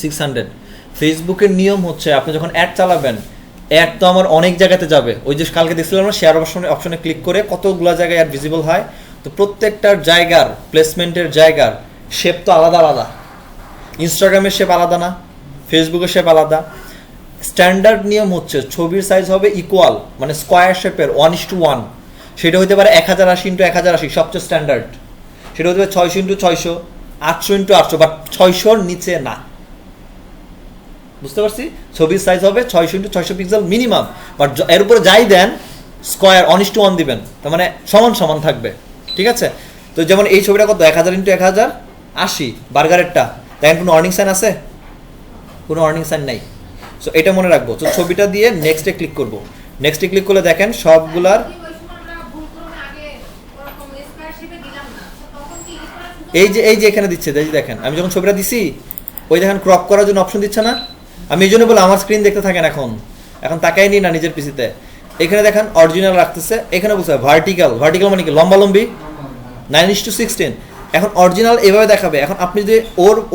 600। ফেসবুকের নিয়ম হচ্ছে আপনি যখন অ্যাড চালাবেন, অ্যাড তো আমার অনেক জায়গাতে যাবে। ওই যে কালকে দেখছিলাম আমরা শেয়ার অপশনে ক্লিক করে কতগুলো জায়গায় অ্যাড ভিজিবল হয়। তো প্রত্যেকটার জায়গার প্লেসমেন্টের জায়গার শেপ তো আলাদা আলাদা। ইনস্টাগ্রামের শেপ আলাদা না, ফেসবুকের শেপ আলাদা। স্ট্যান্ডার্ড নিয়ম হচ্ছে ছবির সাইজ হবে ইকুয়াল, মানে স্কোয়ার শেপের 1:1। সেটা হতে পারে 1080 × 1080, সবচেয়ে স্ট্যান্ডার্ড। সেটা হতে পারে 600x600, 800x800, বাট 600-র নিচে না। বুঝতে পারছি? ছবির সাইজ হবে 600x600 পিক্সেল মিনিমাম, বাট এর উপরে যাই দেন স্কোয়ার 1:1 দিবেন, তার মানে সমান সমান থাকবে। ঠিক আছে? তো যেমন এই ছবিটা কত, 1000x1000, 80 বার্গারেরটা, দেখেন কোনো অর্নিং সাইন আছে? কোনো অর্নিং সাইন নাই। সো এটা মনে রাখবো। তো ছবিটা দিয়ে নেক্সটে ক্লিক করব। নেক্সটে ক্লিক করলে দেখেন সবগুলার এই যে এখানে দিচ্ছে, দেখেন আমি যখন ছবিটা দিছি ওই দেখেন ক্রপ করার জন্য অপশন দিচ্ছে না? আমি এই জন্য বলে আমার স্ক্রিন দেখতে থাকেন, এখন তাকাই নি না নিজের পিসিতে। এখানে দেখেন অরিজিনাল রাখতেছে, এখানে বুঝতে ভার্টিক্যাল মানে কি লম্বালম্বি 9:16। এখন অরিজিনাল এইভাবে দেখাবে। এখন আপনি যদি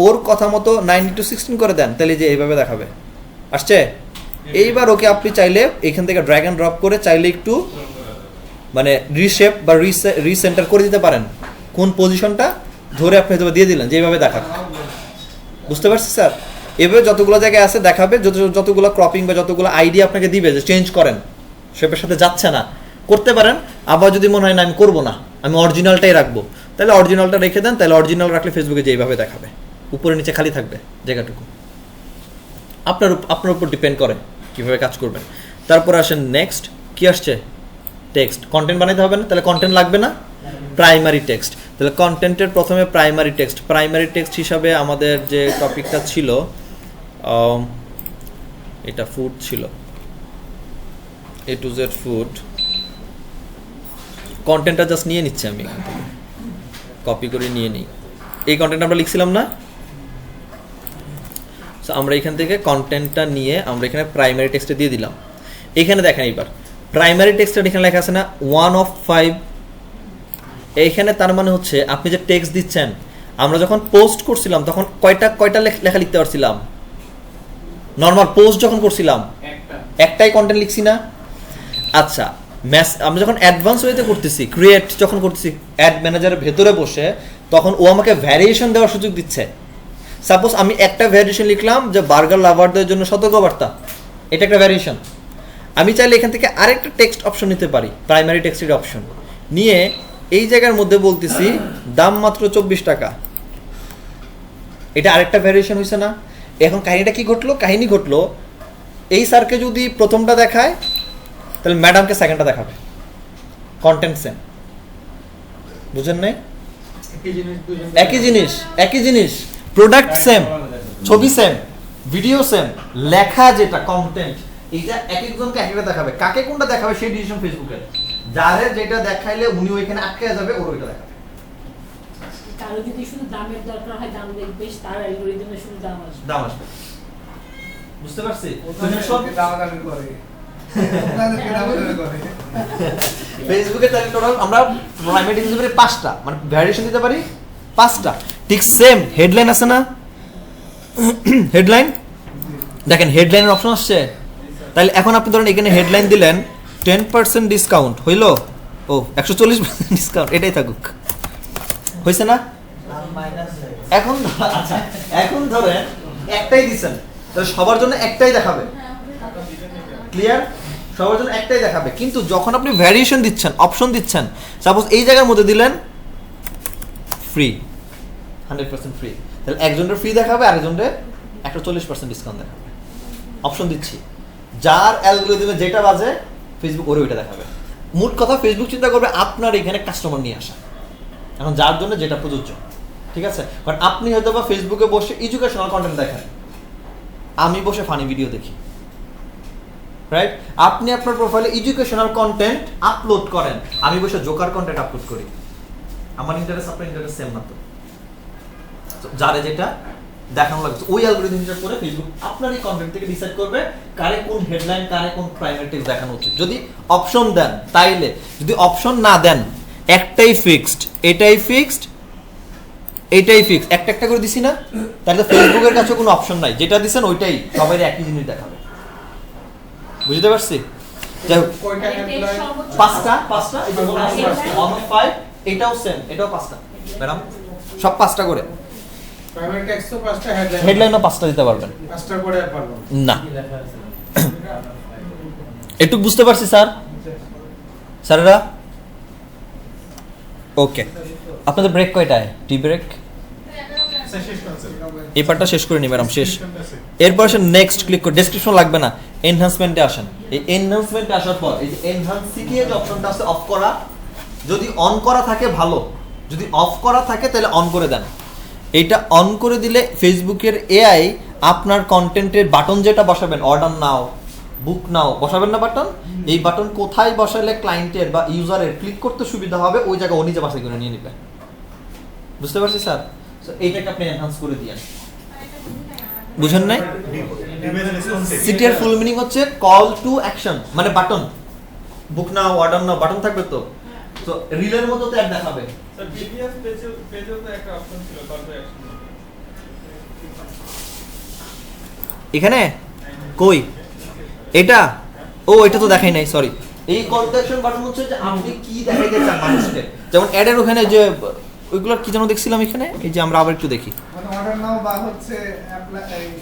ওর কথা মতো 9:16 করে দেন তাহলে যে এইভাবে দেখাবে। আসছে? এইবার ওকে আপনি চাইলে এখান থেকে ড্র্যাগ এন্ড ড্রপ করে চাইলে একটু মানে রিশেপ বা রিসেন্টার করে দিতে পারেন। কোন পজিশনটা ধরে আপনি হয়তো দিয়ে দিলেন যেভাবে দেখাবে। বুঝতে পারছি স্যার? এভাবে যতগুলো জায়গায় আছে দেখাবে, যতগুলো ক্রপিং বা যতগুলো আইডিয়া আপনাকে দিবে যে চেঞ্জ করেন, শেপের সাথে যাচ্ছে না, করতে পারেন। আবার যদি মনে হয় না আমি করবো না, আমি অরিজিনালটাই রাখবো, তাহলে অরিজিনালটা রেখে দেন। তাহলে অরিজিনাল রাখলে ফেসবুকে যেভাবে দেখাবে, উপরে নিচে খালি থাকবে জায়গাটুকু। আপনার উপর ডিপেন্ড করে কীভাবে কাজ করবেন। তারপর আসেন নেক্সট, কি আসছে? টেক্সট। কন্টেন্ট বানাইতে হবে না, তাহলে কন্টেন্ট লাগবে না, প্রাইমারি টেক্সট। তাহলে কন্টেন্টের প্রথমে প্রাইমারি টেক্সট হিসাবে আমাদের যে টপিকটা ছিল, এটা ফুড ছিল, A to Z ফুড। কন্টেন্টটা জাস্ট নিয়ে নিচ্ছি আমি এখান থেকে, কপি করে নিয়ে নিই। এই কন্টেন্ট আমরা লিখছিলাম না? সো আমরা এখান থেকে কন্টেন্টটা নিয়ে আমরা এখানে প্রাইমারি টেক্সটে দিয়ে দিলাম। এখানে দেখেন এইবার প্রাইমারি টেক্সটটা এখানে লেখা আছে না 1 of 5। এইখানে তার মানে হচ্ছে আপনি যে টেক্সট দিচ্ছেন, আমরা যখন পোস্ট করছিলাম তখন কয়টা লেখা লিখতে পারছিলাম? নর্মাল পোস্ট যখন করছিলাম একটাই কন্টেন্ট লিখছি না? আচ্ছা, আমরা যখন অ্যাডভান্স ওয়েতে করতেছি, ক্রিয়েট যখন করতেছি অ্যাড ম্যানেজারের ভেতরে বসে, তখন ও আমাকে ভ্যারিয়েশন দেওয়ার সুযোগ দিচ্ছে। সাপোজ আমি একটা ভ্যারিয়েশন লিখলাম যে বার্গার লাভারদের জন্য সতর্কবার্তা, এটা একটা ভ্যারিয়েশন। আমি চাইলে এখান থেকে আরেকটা টেক্সট অপশন নিতে পারি, প্রাইমারি টেক্সটের অপশন নিয়ে এই জায়গার মধ্যে বলতেছি দাম মাত্র 24 টাকা। এটা আরেকটা ভ্যারিয়েশন হয়েছে না? এখন কাহিনীটা কি ঘটলো? কাহিনী ঘটলো এই স্যারকে যদি প্রথমটা দেখায় তাহলে ম্যাডামকে সেকেন্ডটা দেখাবে। কন্টেন্ট সেম, বুঝেন নাই? একই জিনিস, প্রোডাক্ট সেম, ছবি সেম, ভিডিও সেম, লেখা যেটা কন্টেন্ট এইটা এক একজনকে এক একটা দেখাবে। কাকে কোনটা দেখাবে সেই ডিসিশন ফেসবুকের। যারে যেটা দেখাইলে উনি ওইখানে আটকে যাবে, ওর ওইটা দেখাবে। কারো যদি শুধু দামের দরকার হয় দাম দেখবে, তার অ্যালগরিদমে শুধু দাম আসবে। বুঝতে পারছি? দামাদামি করে ফেসবুকে তাহলে টোটাল আমরা প্রাইমারি দিতে পারি 5টা, মানে ভ্যারিয়েশন দিতে পারি 5টা। ঠিক সেম হেডলাইন আছে না? হেডলাইন দেখেন, হেডলাইনের অপশন আসছে। তাহলে এখন আপনি ধরেন এখানে হেডলাইন দিলেন 10% ডিসকাউন্ট, হইলো? ও 140% ডিসকাউন্ট, এটাই থাকুক, হয়েছে না? এখন ধরেন একটাই দিচ্ছেন, তাহলে সবার জন্য একটাই দেখাবে। ক্লিয়ার? সবার জন্য একটাই দেখাবে। কিন্তু যখন আপনি ভ্যারিয়েশন দিচ্ছেন, অপশন দিচ্ছেন, সাপোজ এই জায়গার মধ্যে দিলেন ফ্রি, 100% ফ্রি, তাহলে একজনের ফ্রি দেখাবে, আরেকজনের 140% ডিসকাউন্ট দেখাবে। অপশন দিচ্ছি, যার অ্যালগরিদমে যেটা বাজে ফেসবুক ওরে ওইটা দেখাবে। মোট কথা ফেসবুক চিন্তা করবে আপনার এখানে কাস্টমার নিয়ে আসা, এখন যার জন্য যেটা প্রযোজ্য। ঠিক আছে? কারণ আপনি হয়তো বা ফেসবুকে বসে এডুকেশনাল কন্টেন্ট দেখেন, আমি বসে ফানি ভিডিও দেখি, রাইট? আপনি আপনার প্রোফাইলে এডুকেশনাল কন্টেন্ট আপলোড করেন, আমি বসে জোকার কন্টেন্ট আপলোড করি। আমার ইন্টারেস্ট আপনার ইন্টারেস্ট সেম না। তো যারে যেটা দেখানো লাগছে ওই অ্যালগরিদম হিসাব করে ফেসবুক আপনার এই কন্টেন্ট থেকে ডিসাইড করবে কারে কোন হেডলাইন, কারে কোন প্রাইমারি টেক্সট দেখানো উচিত। যদি অপশন দেন তাইলে, যদি অপশন না দেন একটাই ফিক্সড, এটাই ফিক্সড, এইটাই ফিক্সড, একটা একটা করে দিছি না, তাহলে ফেসবুকের কাছে কোনো অপশন নাই, যেটা দিছেন ওইটাই সবাই একই জিনিস দেখাবে। বুঝতে পারছি? যাই হোক, 5টা এই যে 1 of 5, এটাও সেম, এটাও 5টা ম্যাডাম, সব 5টা করে। প্রাইমারি টেক্সটও 5টা, হেডলাইনও 5টা দিতে পারবেন 5টা করে পারবো না? একটু বুঝতে পারছি স্যার? স্যারেরা ওকে, আপনাদের ব্রেক কয়টায়? Tea break? এই পার্টটা শেষ করে নি ম্যাডাম, শেষ। এরপর আসেন নেক্সট ক্লিক করে, ডেসক্রিপশন লাগবে না, এনহ্যান্সমেন্টে আসেন। এই এনহ্যান্সমেন্টে আসার পর এই যে এনহ্যান্স সিটিএ যে অপশনটা আছে অফ করা, যদি অন করা থাকে ভালো, যদি অফ করা থাকে তাহলে অন করে দেন। এইটা অন করে দিলে ফেসবুকের এআই আপনার কন্টেন্টের বাটন যেটা বসাবেন, অর্ডার নাও, বুক নাও বসাবেন না বাটন, এই বাটন কোথায় বসালে ক্লায়েন্টের বা ইউজারের ক্লিক করতে সুবিধা হবে ওই জায়গা ও নিজে বাছাই করে নিয়ে নেবে। বুঝতে পারছি স্যার? এইটাকে আপনি এনহান্স করে দিয়েন। বুঝেন নাই? সিটির ফুল মিনিং হচ্ছে কল টু অ্যাকশন, মানে বাটন, বুক নাও, অর্ডার নাও বাটন থাকবে তো, তো রিলের মতো তো অ্যাড দেখাবে। স্যার ডিপিএস পেজেও তো একটা অপশন ছিল কল টু অ্যাকশন। এখানে কই এটা? ও এটা তো দেখাই নাই, সরি। এই কল টু অ্যাকশন বাটন হচ্ছে যে আপনি কি দেখাইতে চান মানুষকে, যেমন অ্যাডের ওখানে যে ওইগুলোর কি যেন দেখছিলাম এখানে, এই যে আমরা আবার একটু দেখি। মানে অর্ডার নাও বা হচ্ছে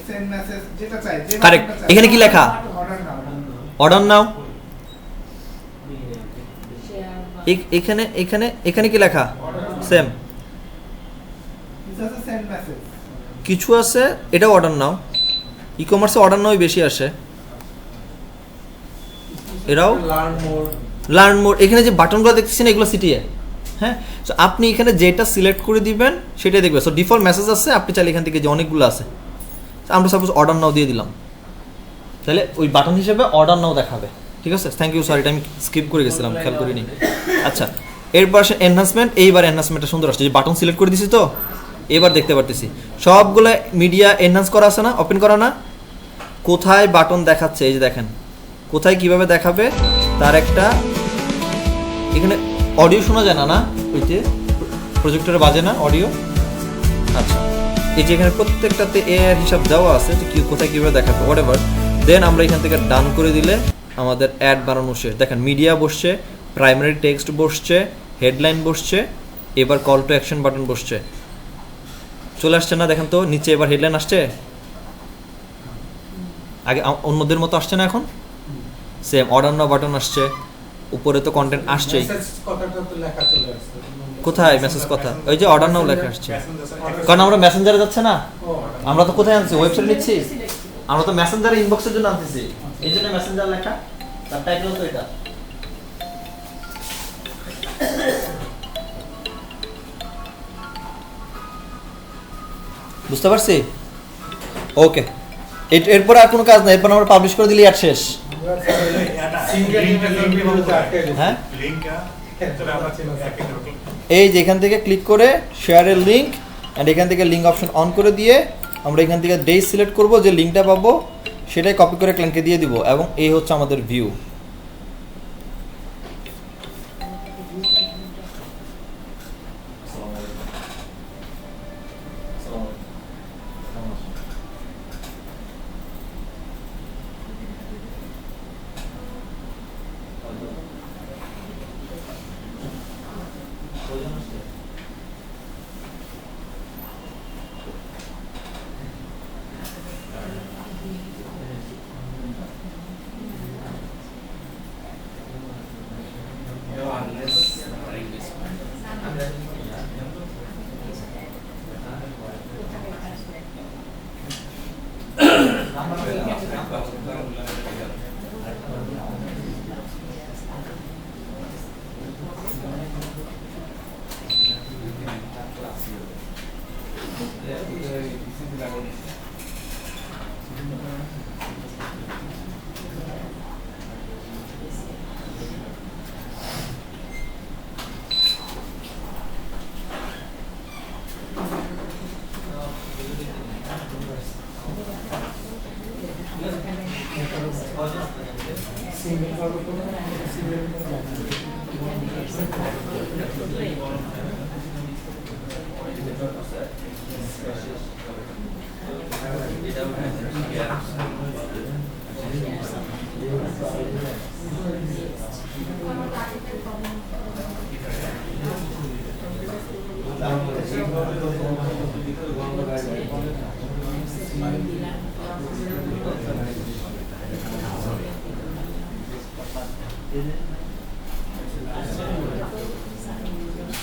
সেন্ড মেসেজ যেটা চাই, যে কারেক্ট। এখানে কি লেখা? অর্ডার নাও। অর্ডার নাও। এখানে এখানে এখানে কি লেখা? সেম কিছু আছে সেন্ড মেসেজ, কিছু আছে, এটা অর্ডার নাও। ই কমার্সে অর্ডার নাও বেশি আসে, এরাও লার্ন মোর। এখানে যে বাটনগুলো দেখতেছেন এগুলো সিটিএ, হ্যাঁ। সো আপনি এখানে যেটা সিলেক্ট করে দিবেন সেটাই দেখবে। সো ডিফল্ট মেসেজ আছে, আপনি চাইলে এখান থেকে যে অনেকগুলো আছে, আমরা সাপোজ অর্ডার নাও দিয়ে দিলাম, তাহলে ওই বাটন হিসেবে অর্ডার নাও দেখাবে। ঠিক আছে, থ্যাংক ইউ, সরি এটা আমি স্কিপ করে গেছিলাম, খেয়াল করিনি। আচ্ছা, এরপর আসে এনহ্যান্সমেন্ট। এইবার এনহ্যান্সমেন্টটা সুন্দর আসছে, যে বাটন সিলেক্ট করে দিছি তো এবার দেখতে পারতেছি সবগুলো মিডিয়া এনহ্যান্স করা আছে না, ওপেন করা না। কোথায় বাটন দেখাচ্ছে এই যে দেখেন, কোথায় কিভাবে দেখাবে তার একটা, এখানে অডিও শোনা যায় না, না ওই যে প্রজেক্টরে বাজে না অডিও। আচ্ছা, এই যে এখানে প্রত্যেকটাতে এর হিসাব দেওয়া আছে যে কি কোথায় কিভাবে দেখাবে, হোয়াটএভার। দেন আমরা এখান থেকে ডান করে দিলে আমাদের অ্যাড বানানো শেষ। দেখেন মিডিয়া বসছে, প্রাইমারি টেক্সট বসছে, হেডলাইন বসছে, এবার কল টু অ্যাকশন বাটন বসছে। চলে আসছে না দেখেন তো নিচে, এবার হেডলাইন আসছে, আগে অন্যদের মতো আসছে না, এখন সেম অর্ডার নাও বাটন আসছে, উপরে তো কন্টেন্ট আসছেই। কোথায় মেসেজ কথা? ওই যে অর্ডার নাও লেখা আসছে, কারণ আমরা মেসেঞ্জারে যাচ্ছে না, আমরা তো কোথায় আনছি, ওয়েবসাইট নিচ্ছি, আমরা তো মেসেঞ্জারে ইনবক্সের জন্য আনতেছি, এই জন্য মেসেঞ্জার লেখা, তার টাইটেল তো এটা। বুঝতে পারছি? ওকে, এরপর আর কোনো কাজ নাই, এরপর আমরা পাবলিশ করে দিলে অ্যাড শেষ। হ্যাঁ, এই যে এখান থেকে ক্লিক করে শেয়ারের লিঙ্ক, অ্যান্ড এখান থেকে লিঙ্ক অপশন অন করে দিয়ে আমরা এখান থেকে ডে সিলেক্ট করব, যে লিঙ্কটা পাবো সেটাই কপি করে ক্লায়েন্টকে দিয়ে দিব, এবং এই হচ্ছে আমাদের ভিউ।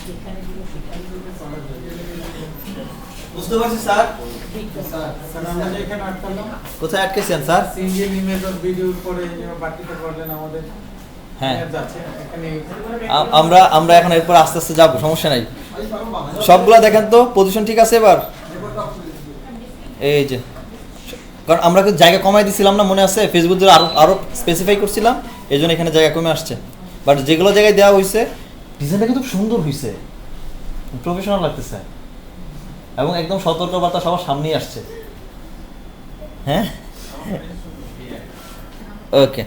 যেখানে দিব সেখানে বুঝতে পারছি স্যার। স্যার আমরা যে এখানে আটকালাম কোথায় আটকেছেন স্যার? সিঙ্গেল ইমেজ অফ ভিডিওর পরে যে বাকিটা করলেন আমাদের হ্যাঁ। যাচ্ছে এখানে আমরা এখন এরপর আস্তে আস্তে যাবো, সমস্যা নাই। সবগুলা দেখেন তো, পজিশন ঠিক আছে এবার? এই যে, কারণ আমরা তো জায়গা কমাই দিছিলাম না, মনে আছে? ফেসবুক ধরে আরো স্পেসিফাই করছিলাম, এই জন্য এখানে জায়গা কমে আসছে। বাট যেগুলো জায়গায় দেওয়া হয়েছে ডিজাইনটা কিন্তু সুন্দর হয়েছে, প্রফেশনাল লাগতেছে এবং একদম সতর্কবার্তা সবার সামনেই আসছে। হ্যাঁ, ওকে,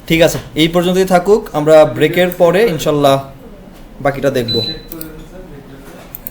ঠিক আছে, এই পর্যন্তই থাকুক। আমরা ব্রেকের পরে ইনশাল্লাহ বাকিটা দেখবো।